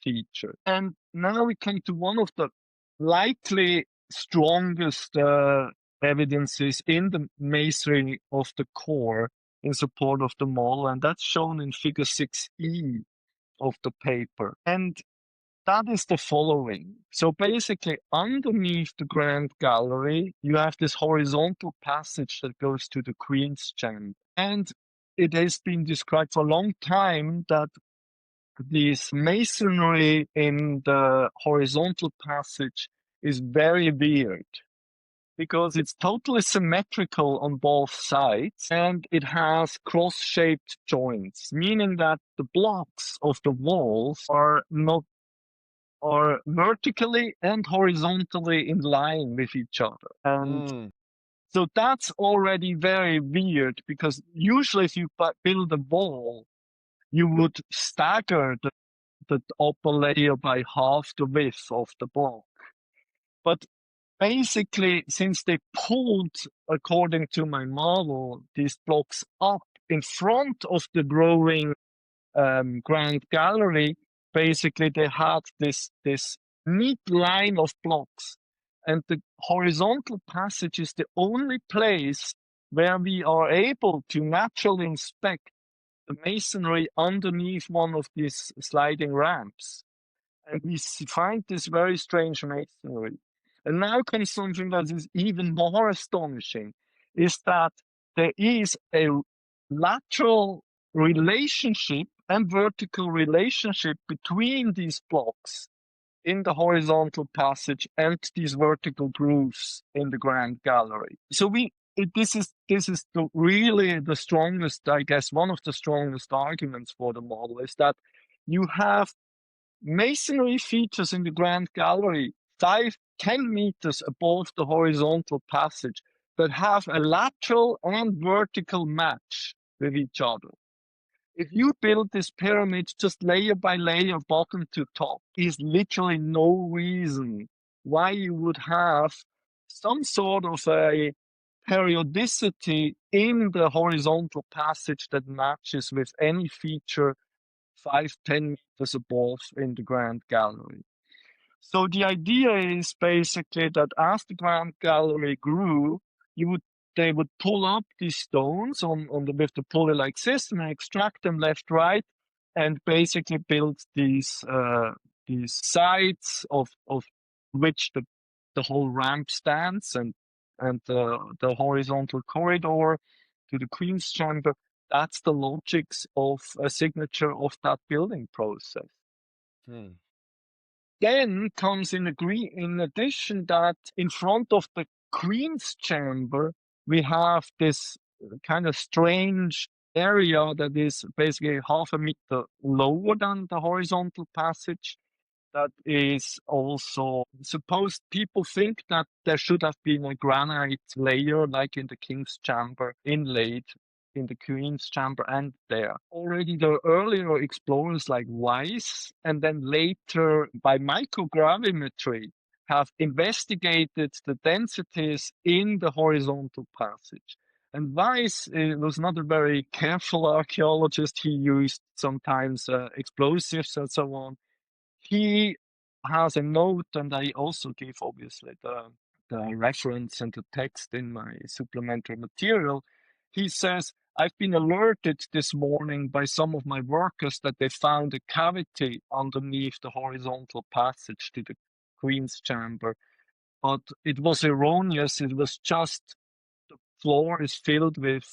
feature. And now we come to one of the likely strongest evidences in the masonry of the core in support of the model, and that's shown in figure 6E of the paper. And that is the following. So basically, underneath the Grand Gallery, you have this horizontal passage that goes to the Queen's Chamber. And it has been described for a long time that this masonry in the horizontal passage is very weird, because it's totally symmetrical on both sides and it has cross-shaped joints, meaning that the blocks of the walls are vertically and horizontally in line with each other. And so that's already very weird, because usually if you build a wall, you would stagger the upper layer by half the width of the block. But basically, since they pulled, according to my model, these blocks up in front of the growing Grand Gallery, basically they had this neat line of blocks. And the horizontal passage is the only place where we are able to naturally inspect the masonry underneath one of these sliding ramps. And we find this very strange masonry. And now comes something that is even more astonishing, is that there is a lateral relationship and vertical relationship between these blocks in the horizontal passage and these vertical grooves in the Grand Gallery. So this is really the strongest, I guess, one of the strongest arguments for the model, is that you have masonry features in the Grand Gallery 10 meters above the horizontal passage that have a lateral and vertical match with each other. If you build this pyramid just layer by layer, bottom to top, is literally no reason why you would have some sort of a periodicity in the horizontal passage that matches with any feature 5-10 meters above in the Grand Gallery. So the idea is basically that as the Grand Gallery grew, they would pull up these stones with the pulley-like system and extract them left, right, and basically build these sides of which the whole ramp stands, and the horizontal corridor to the Queen's Chamber. That's the logics of a signature of that building process. Then comes in addition that in front of the Queen's Chamber, we have this kind of strange area that is basically half a meter lower than the horizontal passage. That is also supposed, people think that there should have been a granite layer like in the King's Chamber inlaid in the Queen's Chamber and there. Already the earlier explorers like Weiss and then later by microgravimetry have investigated the densities in the horizontal passage. And Weiss was not a very careful archaeologist. He used sometimes explosives and so on. He has a note, and I also give obviously the reference and the text in my supplementary material. He says, I've been alerted this morning by some of my workers that they found a cavity underneath the horizontal passage to the Queen's Chamber, but it was erroneous. It was just the floor is filled with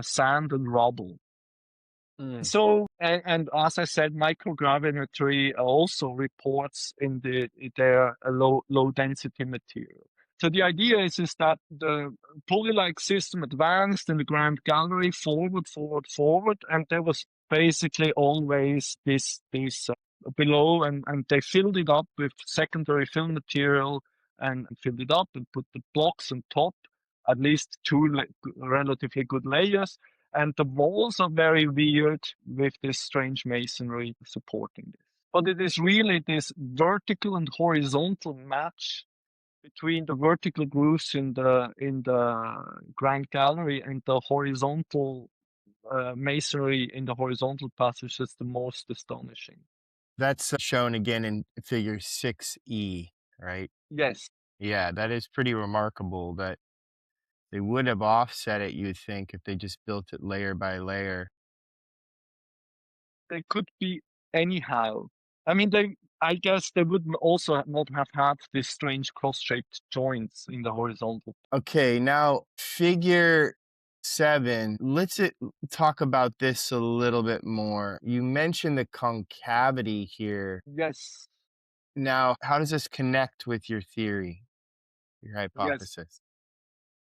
sand and rubble. So, and as I said, microgravimetry also reports in their low density material. So the idea is that the pulley-like system advanced in the Grand Gallery forward, and there was basically always this below, and they filled it up with secondary fill material and filled it up and put the blocks on top, at least two relatively good layers. And the walls are very weird with this strange masonry supporting this. But it is really this vertical and horizontal match between the vertical grooves in the Grand Gallery and the horizontal masonry in the horizontal passage that's the most astonishing. That's shown again in figure 6E, right? Yes. Yeah, that is pretty remarkable that they would have offset it, you'd think, if they just built it layer by layer. They could be anyhow. I mean, I guess they would also not have had these strange cross-shaped joints in the horizontal. Okay, now figure 7. Let's talk about this a little bit more. You mentioned the concavity here. Yes. Now, how does this connect with your theory, your Yes. hypothesis?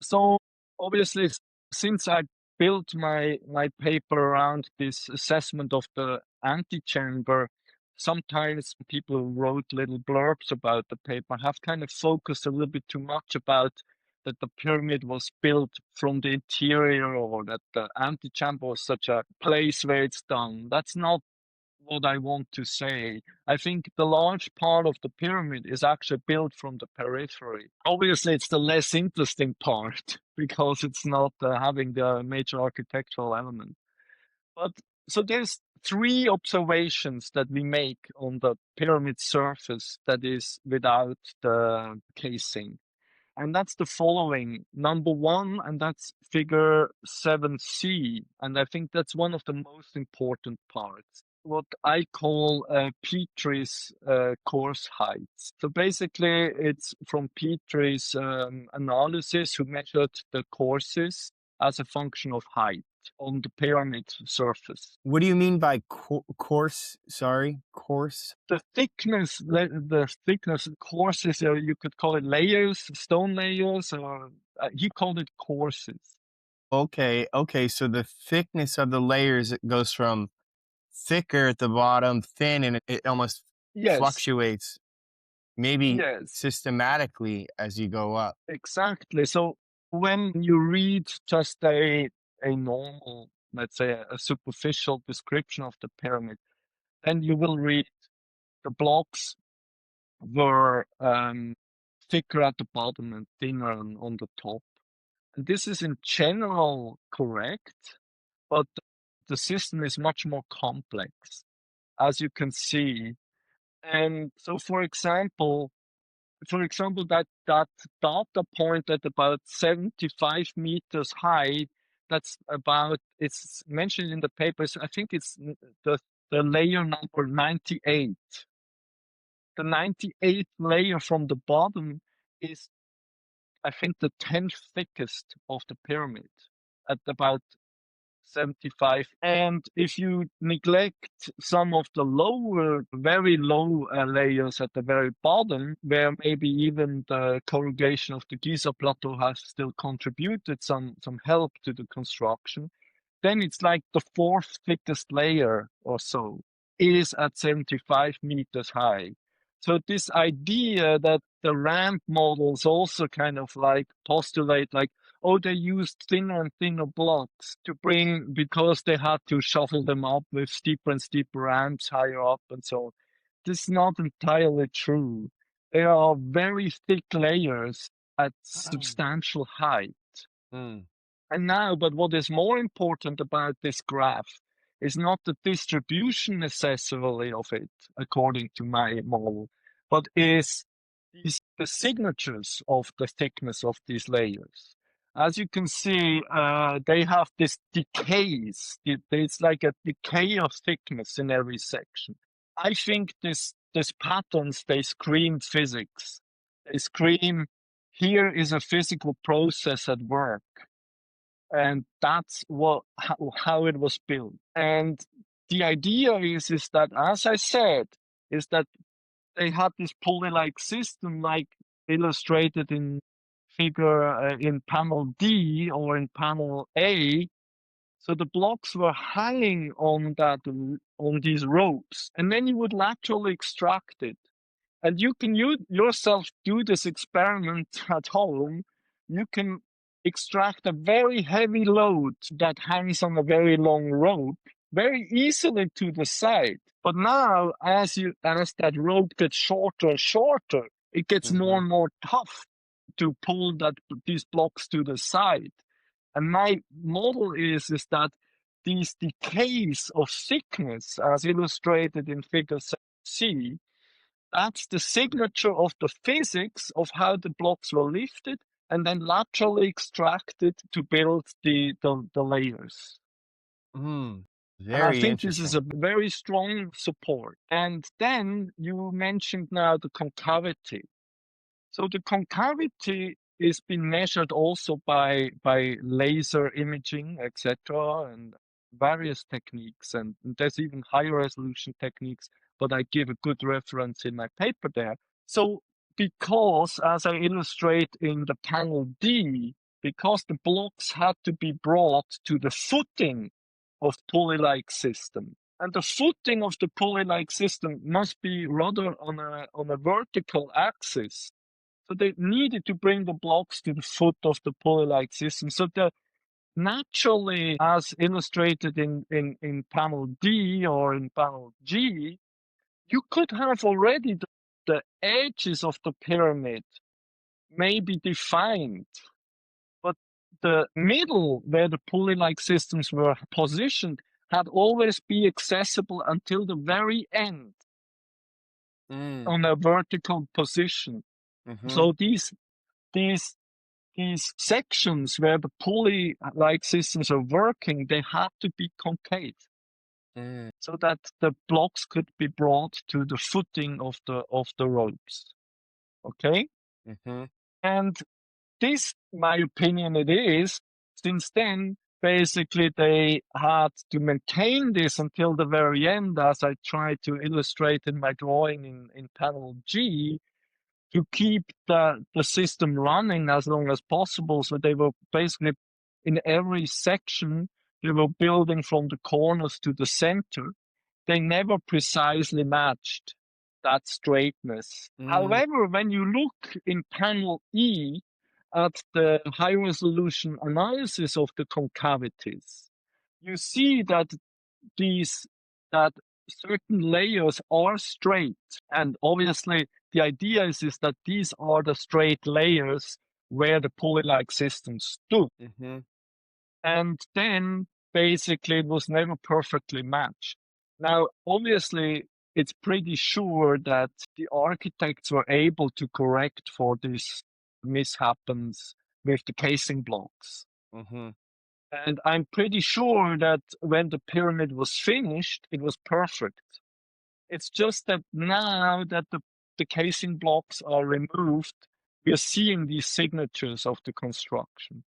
So obviously, since I built my paper around this assessment of the antechamber, sometimes people who wrote little blurbs about the paper have kind of focused a little bit too much about that the pyramid was built from the interior or that the antechamber was such a place where it's done. That's not what I want to say. I think the large part of the pyramid is actually built from the periphery. Obviously, it's the less interesting part because it's not having the major architectural element. But so there's three observations that we make on the pyramid surface that is without the casing. And that's the following. Number one, and that's figure 7C. And I think that's one of the most important parts. What I call Petrie's course heights. So basically, it's from Petrie's analysis who measured the courses as a function of height on the pyramid surface. What do you mean by coarse? Sorry, coarse? The thickness courses, you could call it layers, stone layers, or he called it courses. Okay, so the thickness of the layers, it goes from thicker at the bottom, thin, and it almost Yes, fluctuates, maybe yes, systematically as you go up. exactly. So when you read just a normal, let's say a superficial description of the pyramid, then you will read the blocks were thicker at the bottom and thinner on the top. And this is in general correct, but the system is much more complex, as you can see. And so, for example, that data point at about 75 meters high, that's about, it's mentioned in the papers, I think it's the layer number 98. The 98th layer from the bottom is, I think, the 10th thickest of the pyramid at about 75. And if you neglect some of the lower, very low layers at the very bottom, where maybe even the corrugation of the Giza plateau has still contributed some help to the construction, then it's like the fourth thickest layer or so is at 75 meters high. So this idea that the ramp models also kind of like postulate like, oh, they used thinner and thinner blocks to bring, because they had to shuffle them up with steeper and steeper ramps higher up and so on. This is not entirely true. There are very thick layers at substantial height. Mm. And now, but what is more important about this graph is not the distribution necessarily of it, according to my model, but is the signatures of the thickness of these layers. As you can see, they have this decays. It's like a decay of thickness in every section. I think these patterns, they scream physics. They scream, here is a physical process at work. And that's how it was built. And the idea is that, as I said, is that they had this pulley-like system, like illustrated in figure in panel D or in panel A. So the blocks were hanging on these ropes, and then you would laterally extract it. And you can yourself do this experiment at home. You can extract a very heavy load that hangs on a very long rope very easily to the side. But now, as that rope gets shorter and shorter, it gets more and more tough to pull these blocks to the side. And my model is that these decays of thickness, as illustrated in figure C, that's the signature of the physics of how the blocks were lifted and then laterally extracted to build the layers. Mm. And I Very think this is a interesting. very strong support. And then you mentioned now the concavity. So the concavity is being measured also by laser imaging, etc., and various techniques. And there's even higher resolution techniques, but I give a good reference in my paper there. So because, as I illustrate in the panel D, because the blocks had to be brought to the footing of pulley-like system. And the footing of the pulley-like system must be rather on a vertical axis. So they needed to bring the blocks to the foot of the pulley-like system. So naturally, as illustrated in panel D or in panel G, you could have already the edges of the pyramid may be defined, but the middle where the pulley-like systems were positioned had always be accessible until the very end on a vertical position. So these sections where the pulley-like systems are working, they had to be concave so that the blocks could be brought to the footing of the ropes. Okay? And this, my opinion, it is, since then, basically they had to maintain this until the very end, as I tried to illustrate in my drawing in panel G, to keep the system running as long as possible. So they were basically in every section, they were building from the corners to the center. They never precisely matched that straightness. However, when you look in panel E at the high resolution analysis of the concavities, you see that certain layers are straight. And obviously, the idea is that these are the straight layers where the pulley-like system stood. And then basically it was never perfectly matched. Now, obviously, it's pretty sure that the architects were able to correct for these mishaps with the casing blocks. And I'm pretty sure that when the pyramid was finished, it was perfect. It's just that now that the casing blocks are removed, we are seeing these signatures of the construction.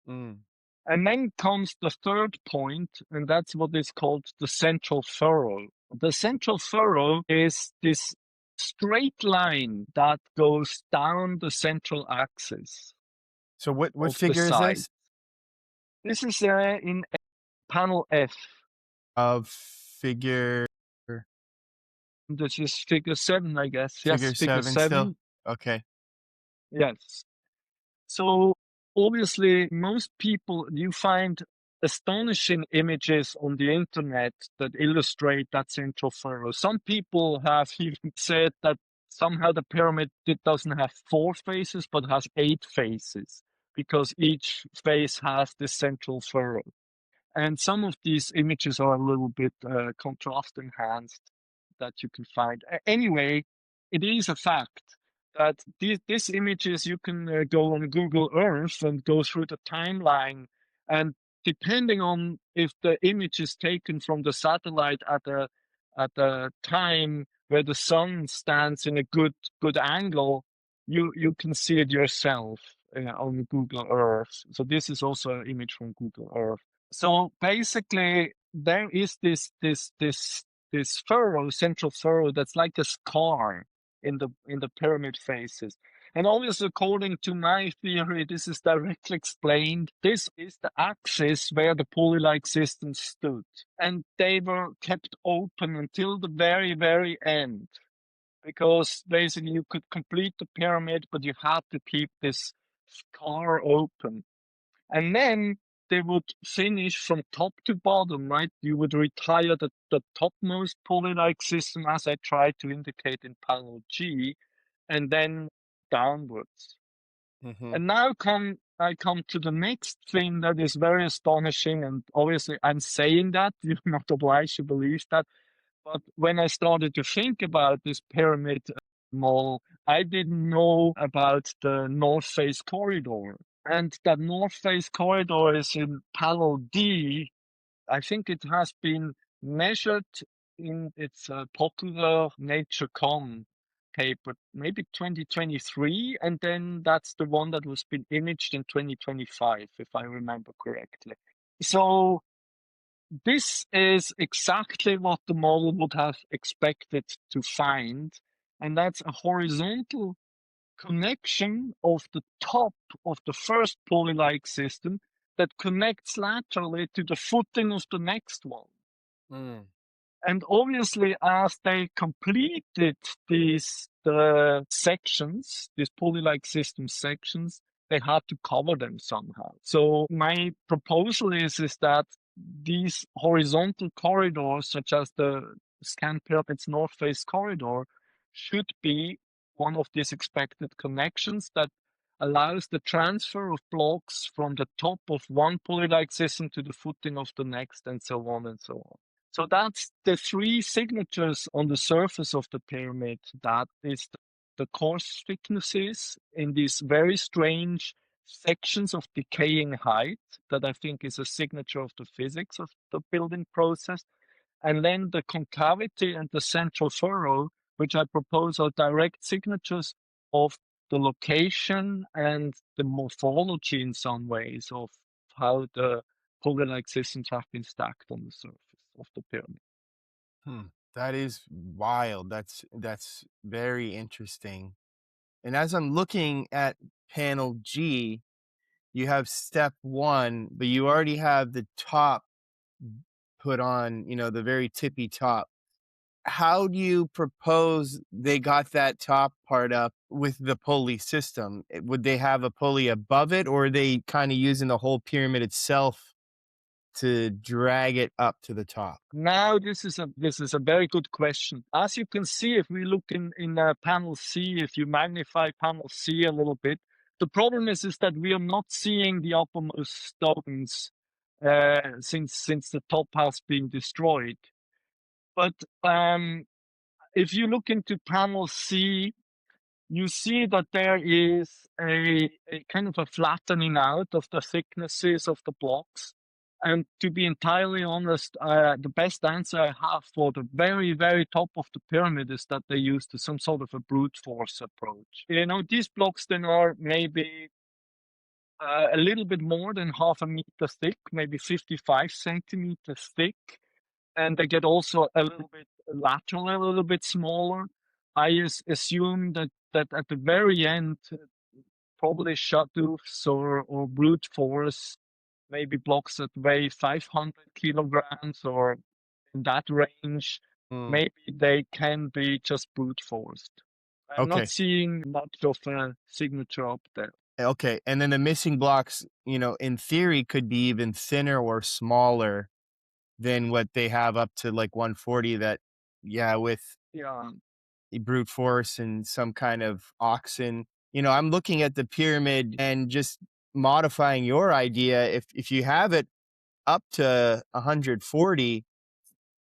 And then comes the third point, and that's what is called the central furrow. The central furrow is this straight line that goes down the central axis. So what of the figure is side. this? This is in panel F. Of figure This is figure 7, I guess. figure Yes, figure 7 still? 7. Okay. Yes. So obviously, most people, you find astonishing images on the internet that illustrate that central furrow. Some people have even said that somehow the pyramid it doesn't have 4 faces, but has 8 faces, because each face has this central furrow. And some of these images are a little bit contrast enhanced that you can find. Anyway, it is a fact that these images you can go on Google Earth and go through the timeline, and depending on if the image is taken from the satellite at a time where the sun stands in a good angle, you can see it yourself on Google Earth. So this is also an image from Google Earth. So basically, there is this furrow, central furrow, that's like a scar in the pyramid faces. And obviously, according to my theory, this is directly explained. This is the axis where the pulley-like systems stood, and they were kept open until the very, very end, because basically you could complete the pyramid, but you had to keep this scar open. And then they would finish from top to bottom, right? You would retire the topmost pulley-like system, as I tried to indicate in panel G, and then downwards. Hmm. And now I come to the next thing that is very astonishing, and obviously I'm saying that, you're not obliged to believe that, but when I started to think about this pyramid mall, I didn't know about the North Face corridor. And that North Face corridor is in panel D. I think it has been measured in its popular Nature.com paper, maybe 2023, and then that's the one that was been imaged in 2025, if I remember correctly. So this is exactly what the model would have expected to find, and that's a horizontal connection of the top of the first pulley-like system that connects laterally to the footing of the next one. Mm. And obviously, as they completed the sections, these pulley-like system sections, they had to cover them somehow. So my proposal is that these horizontal corridors, such as the Scan Pyramid's North Face corridor, should be one of these expected connections that allows the transfer of blocks from the top of one pulley-like system to the footing of the next, and so on and so on. So that's the 3 signatures on the surface of the pyramid. That is the coarse thicknesses in these very strange sections of decaying height that I think is a signature of the physics of the building process. And then the concavity and the central furrow, which I propose are direct signatures of the location and the morphology in some ways of how the pulley-like systems have been stacked on the surface of the pyramid. Hmm. That is wild. That's very interesting. And as I'm looking at panel G, you have step one, but you already have the top put on, the very tippy top. How do you propose they got that top part up with the pulley system? Would they have a pulley above it, or are they kind of using the whole pyramid itself to drag it up to the top? Now, this is a very good question. As you can see, if we look in panel C, if you magnify panel C a little bit, the problem is that we are not seeing the uppermost stones since the top has been destroyed. But if you look into panel C, you see that there is a kind of a flattening out of the thicknesses of the blocks. And to be entirely honest, the best answer I have for the very, very top of the pyramid is that they used some sort of a brute force approach. These blocks then are maybe a little bit more than half a meter thick, maybe 55 centimeters thick, and they get also a little bit lateral, a little bit smaller. I assume that at the very end, probably shuttles or brute force, maybe blocks that weigh 500 kilograms or in that range, Mm, maybe they can be just brute forced. I'm not okay. seeing much of a signature up there. Okay, and then the missing blocks, in theory, could be even thinner or smaller than what they have up to like 140. That, yeah, with Yeah. the brute force and some kind of oxen. I'm looking at the pyramid and just modifying your idea. If you have it up to 140,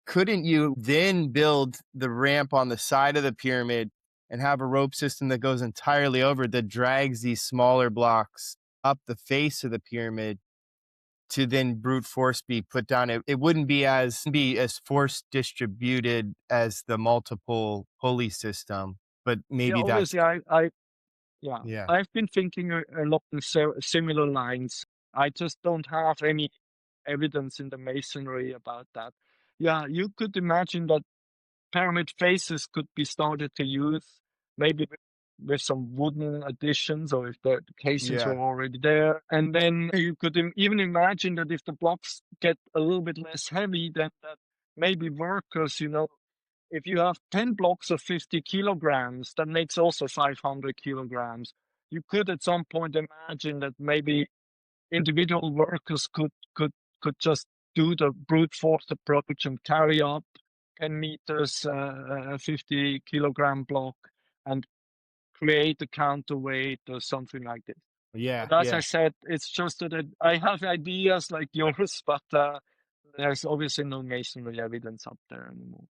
couldn't you then build the ramp on the side of the pyramid and have a rope system that goes entirely over that drags these smaller blocks up the face of the pyramid to then brute force be put down? It wouldn't be as force distributed as the multiple pulley system, but Yeah, maybe that's obviously, I yeah, yeah. I've been thinking along similar lines. I just don't have any evidence in the masonry about that. Yeah, you could imagine that pyramid faces could be started to use maybe with some wooden additions, or if the casings Yeah. were already there. And then you could even imagine that if the blocks get a little bit less heavy, then that maybe workers, if you have 10 blocks of 50 kilograms, that makes also 500 kilograms. You could at some point imagine that maybe individual workers could just do the brute force approach and carry up 10 meters, a 50 kilogram block, and create a counterweight or something like this. Yeah. But as I Yeah. said, it's just that I have ideas like yours, but there's obviously no masonry evidence up there anymore.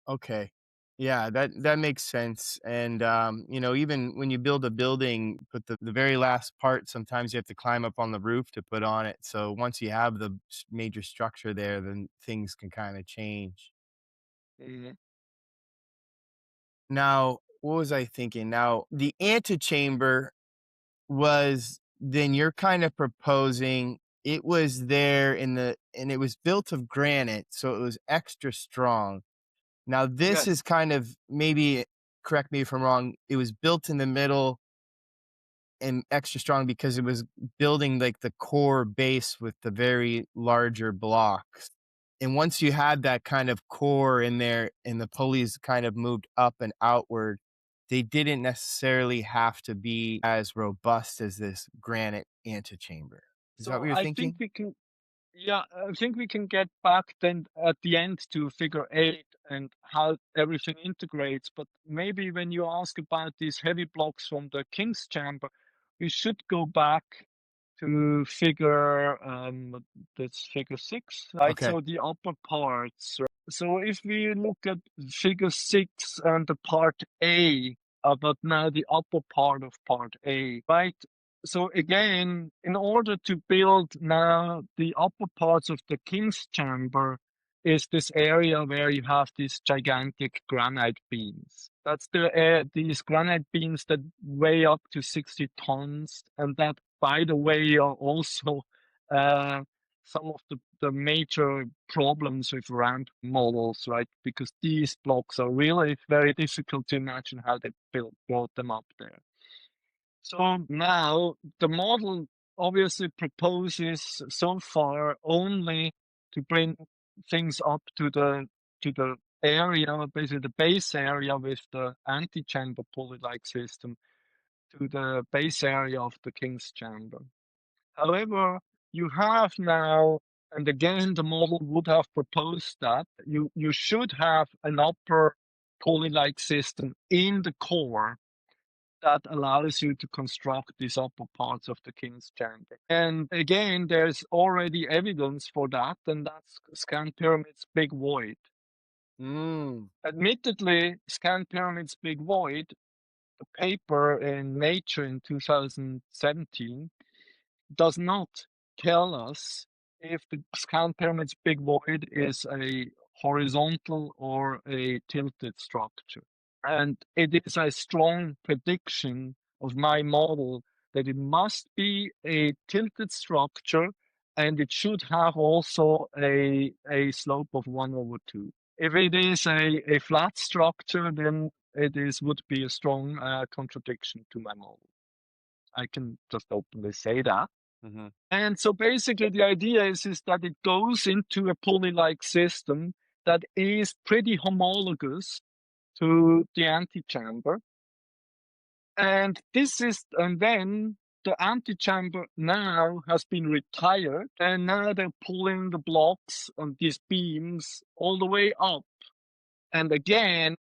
Okay. Yeah, that makes sense. And even when you build a building, put the very last part, sometimes you have to climb up on the roof to put on it. So once you have the major structure there, then things can kind of change. Mhm. Now, what was I thinking? Now, the antechamber was then you're kind of proposing it was there and it was built of granite, so it was extra strong. Now, this Yes. is kind of maybe, correct me if I'm wrong, it was built in the middle and extra strong because it was building like the core base with the very larger blocks. And once you had that kind of core in there and the pulleys kind of moved up and outward, they didn't necessarily have to be as robust as this granite antechamber. Is that what So you're I think thinking? we can Yeah, I think we can get back then at the end to figure eight and how everything integrates. But maybe when you ask about these heavy blocks from the King's Chamber, we should go back to figure that's figure six, right? Okay. So the upper parts. Right? So if we look at figure six and the part A, but now the upper part of part A, right? So again, in order to build now the upper parts of the King's Chamber is this area where you have these gigantic granite beams. That's these granite beams that weigh up to 60 tons, and that, by the way, are also uh, some of the major problems with ramp models, right? Because these blocks are really very difficult to imagine how they brought them up there. So now the model obviously proposes so far only to bring things up to the area, basically the base area with the antechamber pulley-like system to the base area of the King's Chamber. However, you have now, and again the model would have proposed that you should have an upper pulley-like system in the core that allows you to construct these upper parts of the King's Chamber. And again, there's already evidence for that, and that's Scan Pyramid's Big Void. Mm. Admittedly, Scan Pyramid's Big Void, a paper in Nature in 2017, does not tell us if the Scan Pyramid's Big Void is a horizontal or a tilted structure. And it is a strong prediction of my model that it must be a tilted structure and it should have also a slope of 1 over 2. If it is a flat structure, then would be a strong contradiction to my model. I can just openly say that. Hmm. And so basically the idea is that it goes into a pulley-like system that is pretty homologous to the antechamber. And then the antechamber now has been retired, and now they're pulling the blocks on these beams all the way up. And again,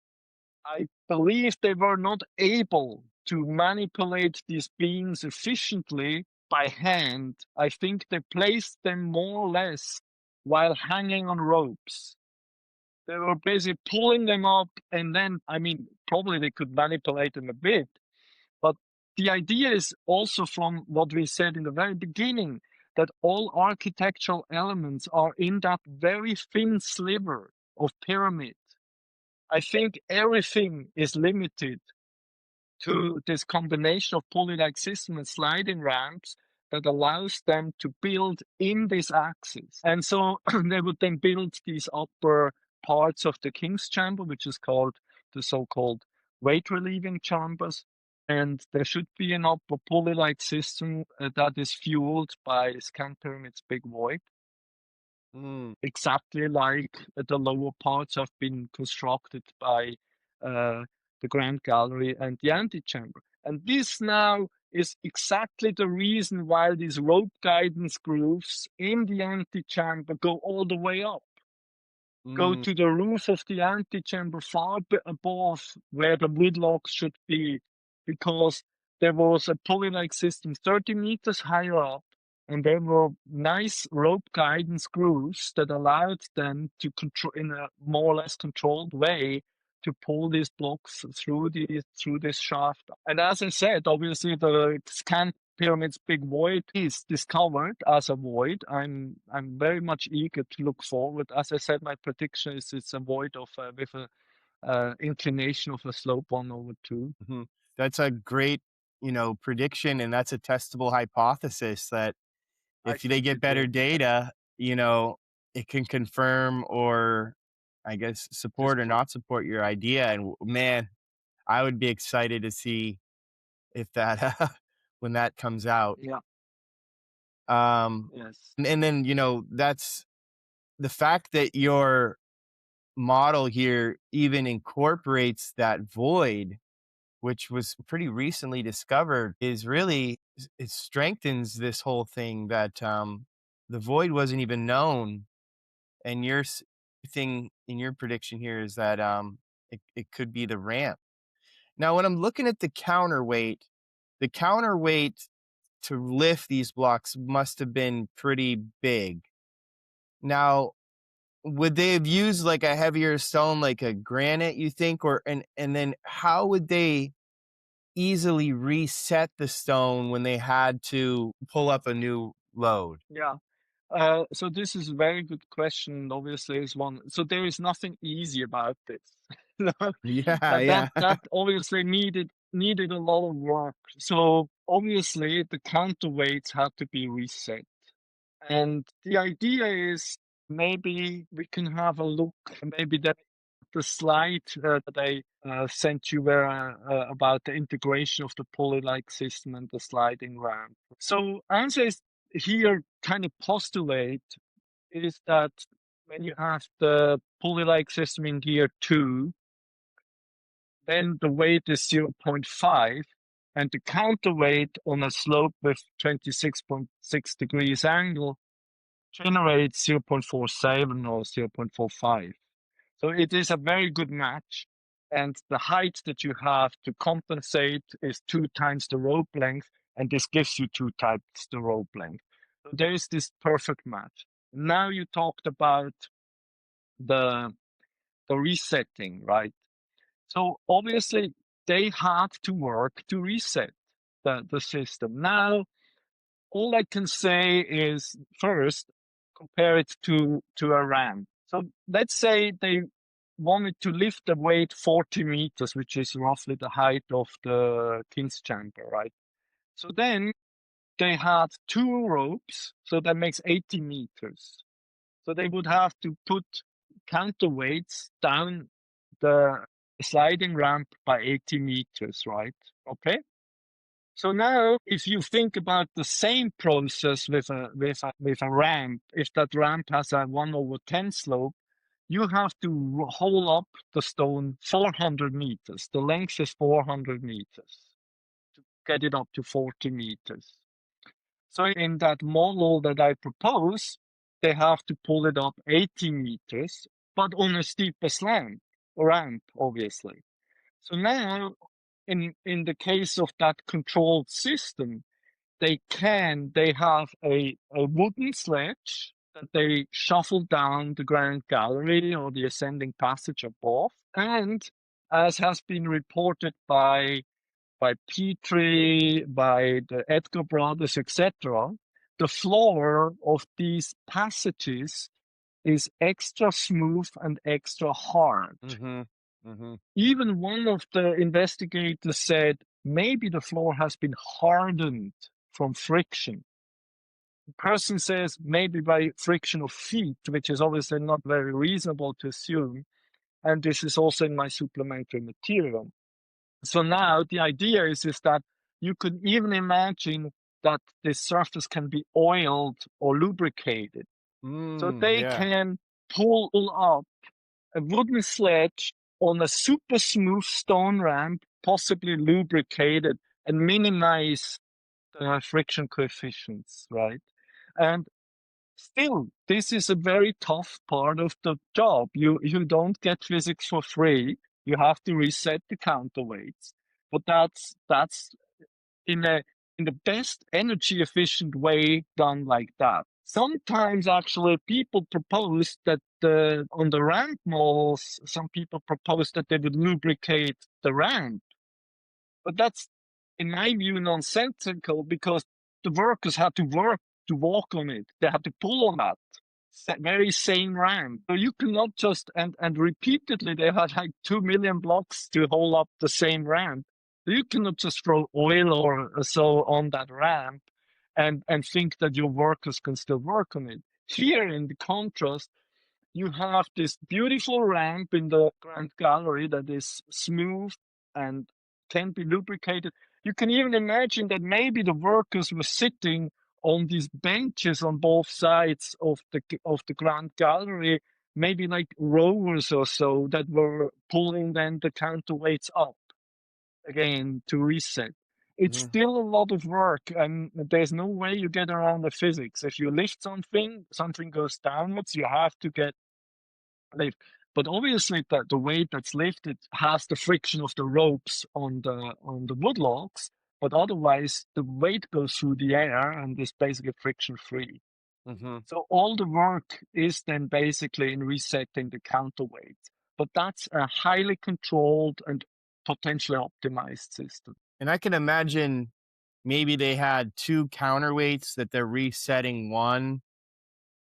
I believe they were not able to manipulate these beams efficiently by hand. I think they placed them more or less while hanging on ropes. They were busy pulling them up, and then, I mean, probably they could manipulate them a bit, but the idea is also from what we said in the very beginning, that all architectural elements are in that very thin sliver of pyramid. I think everything is limited to this combination of pulley-like system and sliding ramps that allows them to build in this axis. And so they would then build these upper parts of the king's chamber, which is called the so-called weight relieving chambers. And there should be an upper pulley-like system that is fueled by scan pyramid's big void, exactly like the lower parts have been constructed by the Grand Gallery and the Antechamber. And this now is exactly the reason why these rope guidance grooves in the Antechamber go all the way up, go Mm, to the roof of the antechamber far above where the woodlocks should be, because there was a pulley-like system 30 meters higher up, and there were nice rope guidance grooves that allowed them to control in a more or less controlled way to pull these blocks through this shaft. And as I said, obviously the scan pyramid's big void is discovered as a void. I'm very much eager to look forward. As I said, my prediction is it's a void of with a inclination of a slope 1/2. mhm. That's a great, prediction, and that's a testable hypothesis that I if they think get it better will be data, it can confirm or I guess support or disproof. not support your idea. And man, I would be excited to see if that when that comes out. Yeah. Um, Yes. and then that's the fact that your model here even incorporates that void, which was pretty recently discovered, is really it strengthens this whole thing that the void wasn't even known. And your thing in your prediction here is that it could be the ramp. Now, when I'm looking at the counterweight to lift these blocks must have been pretty big. Now, would they have used like a heavier stone, like a granite, you think, or and then how would they easily reset the stone when they had to pull up a new load? Yeah. So this is a very good question. Obviously, is one. So there is nothing easy about this. No, Yeah, that yeah. that obviously needed a lot of work. So obviously, the counterweights had to be reset. And the idea is maybe we can have a look, maybe that the slide that I sent you were about the integration of the pulley-like system and the sliding ramp. So answers here kind of postulate is that when you have the pulley-like system in gear 2, then the weight is 0.5, and the counterweight on a slope with 26.6 degrees angle generates 0.47 or 0.45. So it is a very good match. And the height that you have to compensate is 2 times the rope length, and this gives you 2 times the rope length. So there is this perfect match. Now you talked about the the resetting, right? So obviously they had to work to reset the system. Now all I can say is first compare it to a ramp. So let's say they wanted to lift the weight 40 meters, which is roughly the height of the King's Chamber, right? So then they had 2 ropes, so that makes 80 meters. So they would have to put counterweights down the sliding ramp by 80 meters, right? Okay. So now, if you think about the same process with a ramp, if that ramp has a 1/10 slope, you have to hole up the stone 400 meters. The length is 400 meters get it up to 40 meters. So in that model that I propose, they have to pull it up 80 meters, but on a steeper ramp, obviously. So now, in the case of that controlled system, they have a wooden sledge that they shuffle down the grand gallery or the ascending passage above. And as has been reported by Petrie, by the Edgar brothers, etc., the floor of these passages is extra smooth and extra hard. Mm-hmm. Mm-hmm. Even one of the investigators said maybe the floor has been hardened from friction. The person says maybe by friction of feet, which is obviously not very reasonable to assume. And this is also in my supplementary material. So now the idea is that you could even imagine that the surface can be oiled or lubricated. So they Yeah. can pull up a wooden sledge on a super smooth stone ramp, possibly lubricated, and minimize the friction coefficients, right? And still, this is a very tough part of the job. You don't get physics for free. You have to reset the counterweights. But that's in the best energy efficient way done like that. Sometimes actually people propose that on the ramp models, some people propose that they would lubricate the ramp. But that's, in my view, nonsensical because the workers had to work to walk on it. They had to pull on that very same ramp. So you cannot just, and repeatedly they had like 2 million blocks to hold up the same ramp. So you cannot just throw oil or so on that ramp and think that your workers can still work on it. Here, in the contrast, you have this beautiful ramp in the Grand Gallery that is smooth and can be lubricated. You can even imagine that maybe the workers were sitting on these benches on both sides of the Grand Gallery, maybe like rowers or so that were pulling then the counterweights up again to reset. It's Mm-hmm. still a lot of work, and there's no way you get around the physics. If you lift something, something goes downwards, you have to get lift. But obviously, the weight that's lifted has the friction of the ropes on the wood logs. But otherwise, the weight goes through the air and is basically friction free. Mm-hmm. So all the work is then basically in resetting the counterweight. But that's a highly controlled and potentially optimized system. And I can imagine maybe they had two counterweights that they're resetting one,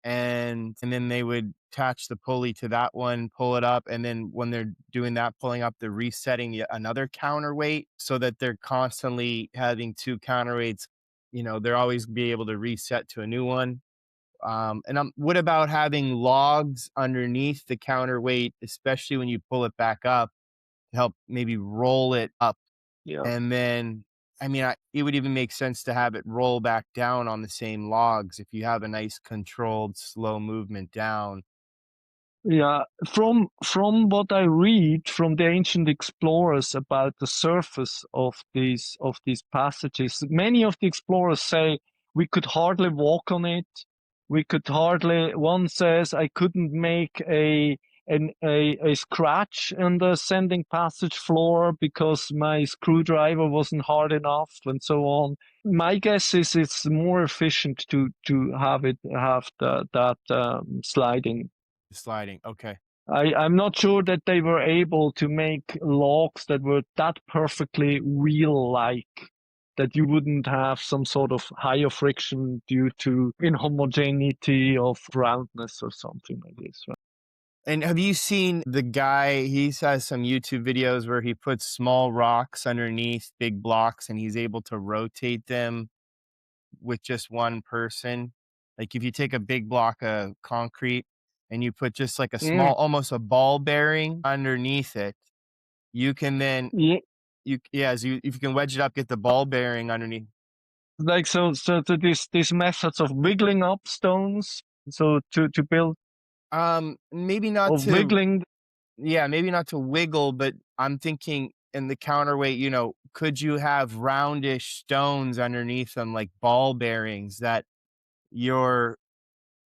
and then they would attach the pulley to that one, pull it up, and then when they're doing that, pulling up, they're resetting another counterweight so that they're constantly having two counterweights. They're always be able to reset to a new one. What about having logs underneath the counterweight, especially when you pull it back up to help maybe roll it up? Yeah. And then, I mean, it would even make sense to have it roll back down on the same logs if you have a nice controlled, slow movement down. Yeah, from what I read from the ancient explorers about the surface of these passages, many of the explorers say we could hardly walk on it. We could hardly. One says I couldn't make a scratch in the ascending passage floor because my screwdriver wasn't hard enough, and so on. My guess is it's more efficient to have that sliding. Sliding. Okay. I'm not sure that they were able to make logs that were that perfectly wheel-like that you wouldn't have some sort of higher friction due to inhomogeneity of roundness or something like this, right? And have you seen the guy? He has some YouTube videos where he puts small rocks underneath big blocks and he's able to rotate them with just one person. Like if you take a big block of concrete and you put just like a Mm. small, almost a ball bearing underneath it, you can then Yeah, if you can wedge it up, get the ball bearing underneath. like so these methods of wiggling up stones, so to build Maybe not of to wiggling. Yeah, maybe not to wiggle, but I'm thinking and the counterweight, could you have roundish stones underneath them, like ball bearings that you're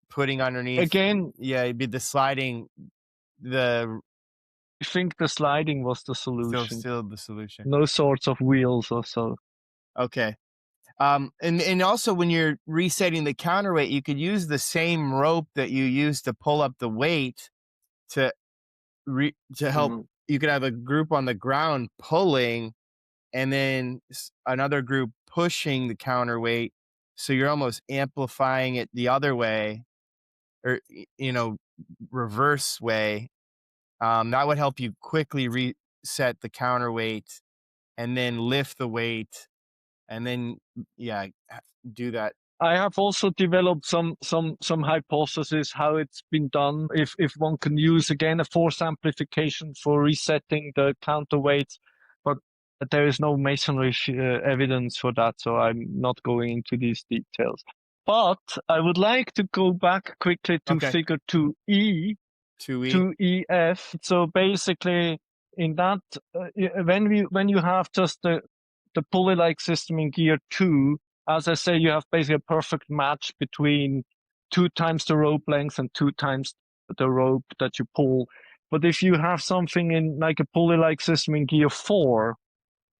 putting underneath? Again, Yeah, it'd be the sliding, the I think the sliding was the solution. still the solution. No sorts of wheels or so. Okay. And also when you're resetting the counterweight, you could use the same rope that you use to pull up the weight to help. Mhm. You could have a group on the ground pulling, and then another group pushing the counterweight. So you're almost amplifying it the other way, or reverse way. That would help you quickly reset the counterweight, and then lift the weight, and then do that. I have also developed some hypotheses how it's been done. If one can use again a force amplification for resetting the counterweights, but there is no masonry evidence for that, so I'm not going into these details. But I would like to go back quickly to Okay. figure 2E, 2E. 2EF. So basically, in that, when you have just the pulley-like system in gear 2, as I say, you have basically a perfect match between 2 times the rope length and 2 times the rope that you pull. But if you have something in like a pulley-like system in gear 4,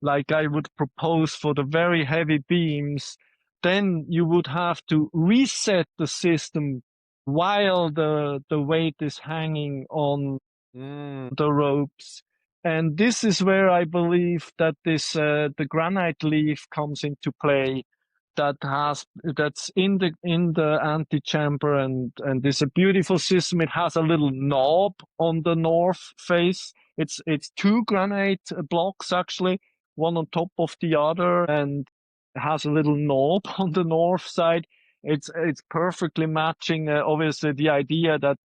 like I would propose for the very heavy beams, then you would have to reset the system while the weight is hanging on the ropes. And this is where I believe that the granite leaf comes into play. That's in the antechamber, and it's a beautiful system. It has a little knob on the north face. It's 2 granite blocks actually, one on top of the other, and it has a little knob on the north side. It's perfectly matching, obviously, the idea that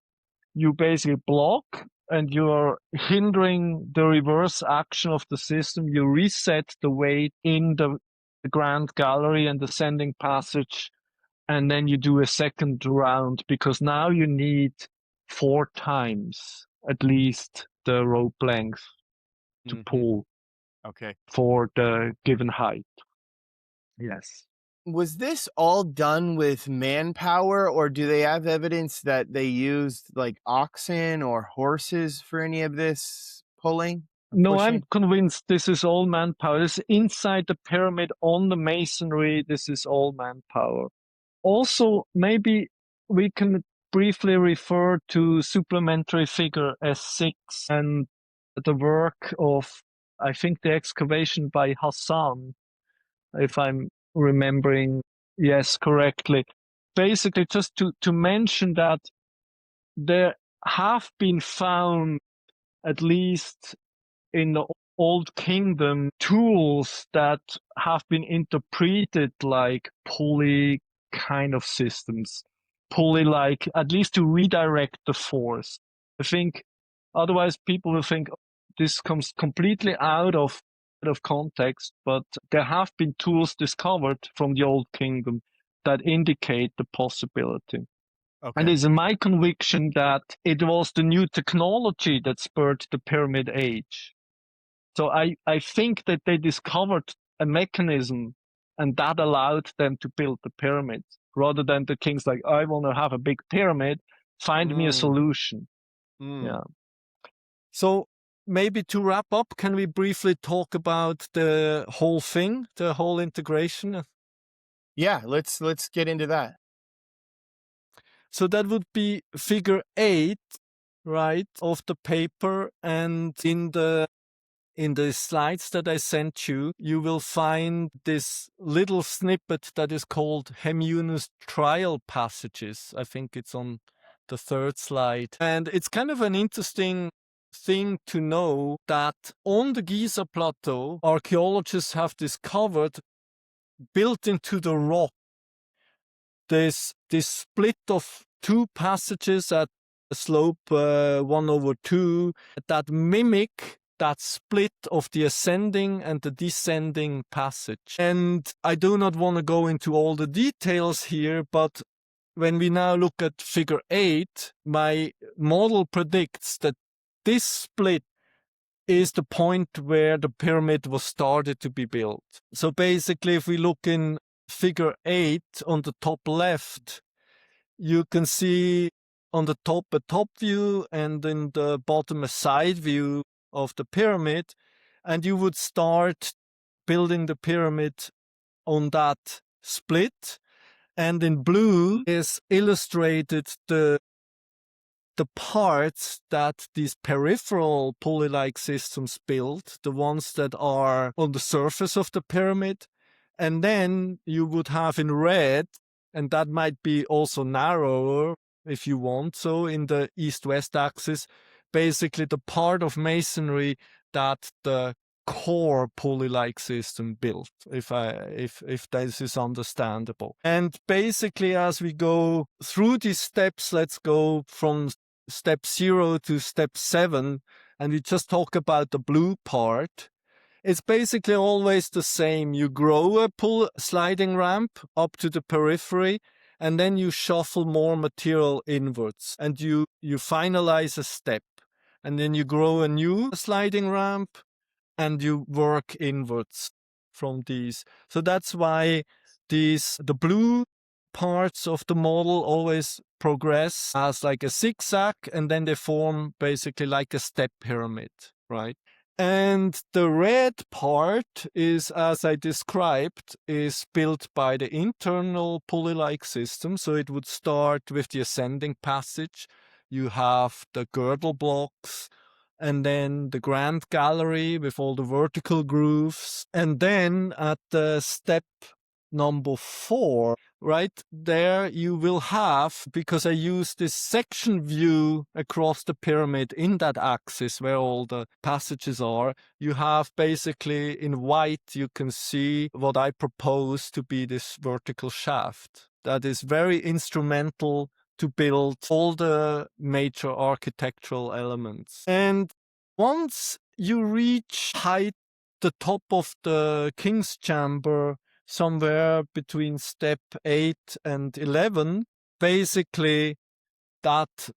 you basically block and you're hindering the reverse action of the system. You reset the weight in the grand gallery and descending passage, and then you do a second round, because now you need 4 times at least the rope length to pull Okay. for the given height. Yes. Was this all done with manpower, or do they have evidence that they used like oxen or horses for any of this pulling or No, I'm pushing? convinced this is all manpower. This is inside the pyramid on the masonry. This is all manpower. Also, maybe we can briefly refer to supplementary figure S6 and the work of, I think, the excavation by Hassan, if I'm remembering, yes, correctly. Basically, just to mention that there have been found, at least in the Old Kingdom, tools that have been interpreted like pulley kind of systems, pulley-like, at least to redirect the force. I think otherwise people will think this comes completely out of context, but there have been tools discovered from the Old Kingdom that indicate the possibility. And Okay. it's my conviction that it was the new technology that spurred the pyramid age. So I think that they discovered a mechanism, and that allowed them to build the pyramids, rather than the kings like, I want to have a big pyramid, find me a Mm, solution. mm. Yeah. So maybe to wrap up, can we briefly talk about the whole thing, the whole integration? Yeah, let's get into that. So that would be figure 8, right, of the paper, and in the slides that I sent you, you will find this little snippet that is called Hemyunus trial passages. I think it's on the 3rd slide. And it's kind of an interesting thing to know that on the Giza plateau, archaeologists have discovered, built into the rock, this split of 2 passages at a slope 1/2 that mimic that split of the ascending and the descending passage. And I do not want to go into all the details here, but when we now look at figure 8, my model predicts that this split is the point where the pyramid was started to be built. So basically, if we look in figure 8 on the top left, you can see on the top a top view and in the bottom a side view of the pyramid. And you would start building the pyramid on that split. And in blue is illustrated the parts that these peripheral pulley-like systems build, the ones that are on the surface of the pyramid. And then you would have in red, and that might be also narrower if you want, so in the east-west axis, basically the part of masonry that the core pulley-like system built, if this is understandable. And basically, as we go through these steps, let's go from step 0 to step 7, and we just talk about the blue part. It's basically always the same. You grow a sliding ramp up to the periphery, and then you shuffle more material inwards, and you finalize a step. And then you grow a new sliding ramp, and you work inwards from these. So that's why the blue parts of the model always progress as like a zigzag, and then they form basically like a step pyramid, right? And the red part is, as I described, is built by the internal pulley-like system. So it would start with the ascending passage. You have the girdle blocks, and then the grand gallery with all the vertical grooves. And then at the step number 4, right there, you will have, because I use this section view across the pyramid in that axis where all the passages are, you have basically in white, you can see what I propose to be this vertical shaft. That is very instrumental to build all the major architectural elements. And once you reach height, the top of the King's Chamber, somewhere between step 8 and 11, basically that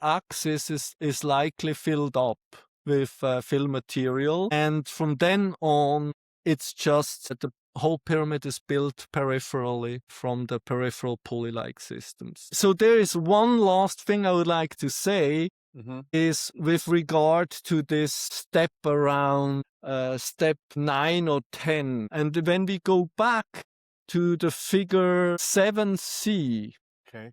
axis is likely filled up with fill material. And from then on, it's just that the whole pyramid is built peripherally from the peripheral pulley-like systems. So there is one last thing I would like to say, is with regard to this step around step 9 or 10. And when we go back to the figure 7C,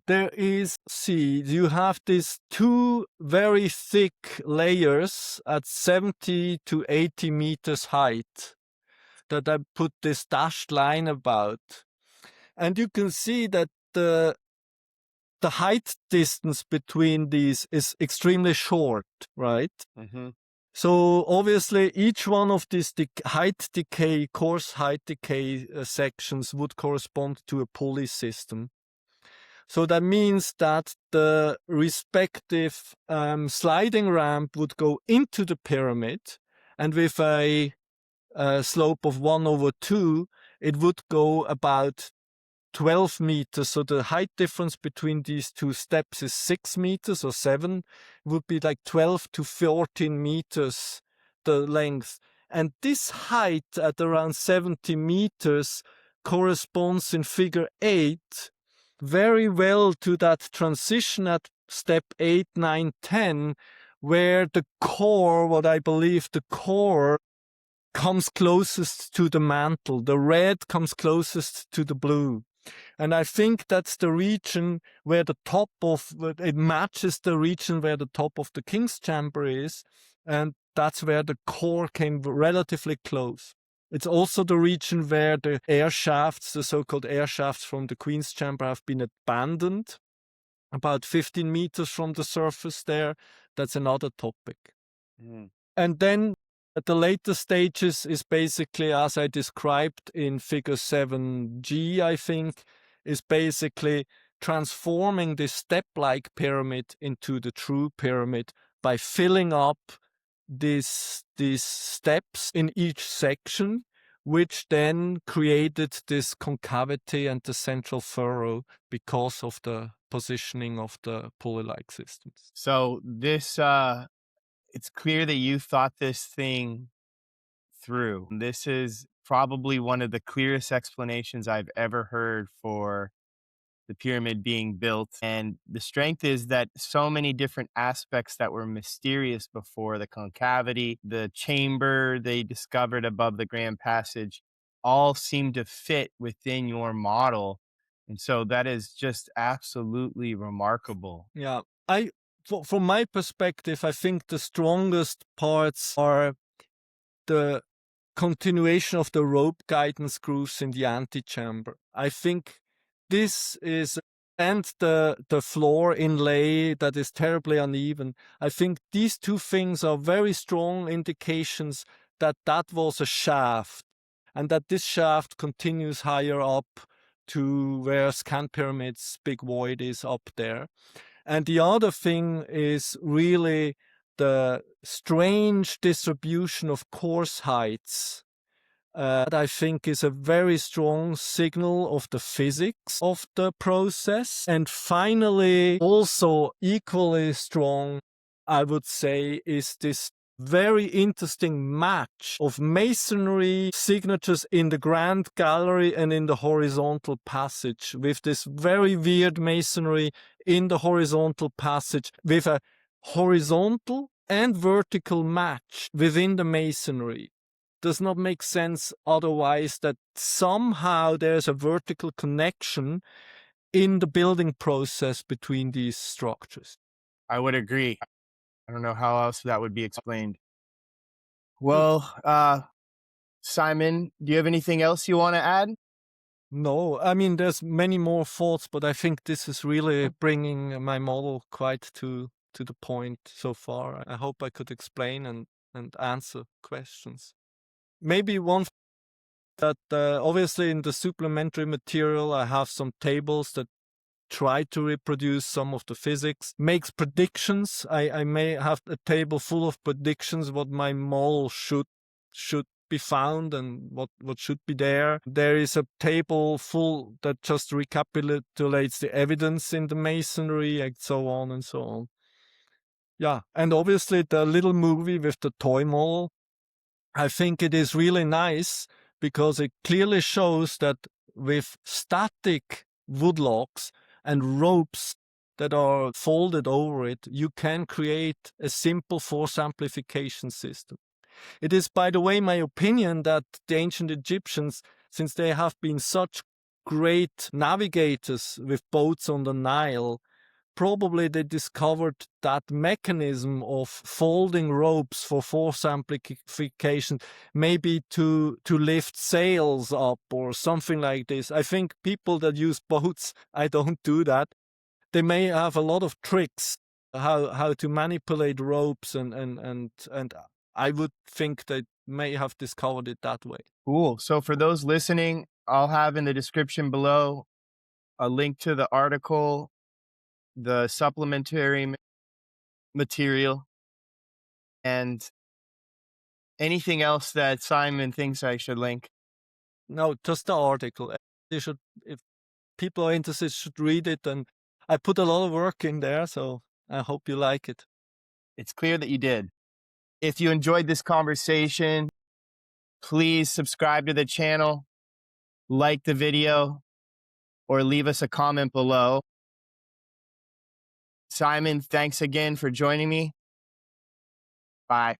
there is, you have these 2 very thick layers at 70 to 80 meters height that I put this dashed line about. And you can see that the height distance between these is extremely short, right? So obviously each one of these coarse height decay sections would correspond to a pulley system. So that means that the respective sliding ramp would go into the pyramid, and with a slope of 1/2, it would go about 12 meters. So the height difference between these 2 steps is 6 meters or 7. It would be like 12 to 14 meters, the length. And this height at around 70 meters corresponds in figure 8 very well to that transition at step 8, 9, 10, where the core, what I believe the core, comes closest to the mantle. The red comes closest to the blue. And I think that's the region where it matches the region where the top of the King's Chamber is. And that's where the core came relatively close. It's also the region where the air shafts, the so-called air shafts from the Queen's Chamber, have been abandoned, about 15 meters from the surface there. That's another topic. And then at the later stages is basically, as I described in figure 7G, I think, is basically transforming this step-like pyramid into the true pyramid by filling up these steps in each section, which then created this concavity and the central furrow because of the positioning of the pulley-like systems. So this It's clear that you thought this thing through. This is probably one of the clearest explanations I've ever heard for the pyramid being built. And the strength is that so many different aspects that were mysterious before, the concavity, the chamber they discovered above the Grand Passage, all seem to fit within your model. And so that is just absolutely remarkable. Yeah, from my perspective, I think the strongest parts are the continuation of the rope guidance grooves in the antechamber. I think this is, and the floor inlay that is terribly uneven. I think these two things are very strong indications that that was a shaft, and that this shaft continues higher up to where Scan Pyramid's big void is up there. And the other thing is really the strange distribution of course heights. That I think is a very strong signal of the physics of the process. And finally, also equally strong, I would say, is this very interesting match of masonry signatures in the grand gallery and in the horizontal passage, with this very weird masonry in the horizontal passage with a horizontal and vertical match within the masonry. Does not make sense otherwise, that somehow there's a vertical connection in the building process between these structures. I would agree. I don't know how else that would be explained. Well, Simon, do you have anything else you want to add? No, I mean, there's many more thoughts, but I think this is really bringing my model quite to the point so far. I hope I could explain and answer questions. Maybe one that obviously in the supplementary material, I have some tables that try to reproduce some of the physics, makes predictions. I may have a table full of predictions what my model should be found and what should be there. There is a table full that just recapitulates the evidence in the masonry and so on and so on. Yeah, and obviously the little movie with the toy model, I think it is really nice because it clearly shows that with static woodlocks and ropes that are folded over it, you can create a simple force amplification system. It is, by the way, my opinion that the ancient Egyptians, since they have been such great navigators with boats on the Nile, probably they discovered that mechanism of folding ropes for force amplification, maybe to lift sails up or something like this. I think people that use boats, I don't do that. They may have a lot of tricks how to manipulate ropes and I would think they may have discovered it that way. Cool. So for those listening, I'll have in the description below a link to the article, the supplementary material, and anything else that Simon thinks I should link. No, just the article. They should, if people are interested, should read it. And I put a lot of work in there, so I hope you like it. It's clear that you did. If you enjoyed this conversation, please subscribe to the channel, like the video, or leave us a comment below. Simon, thanks again for joining me. Bye.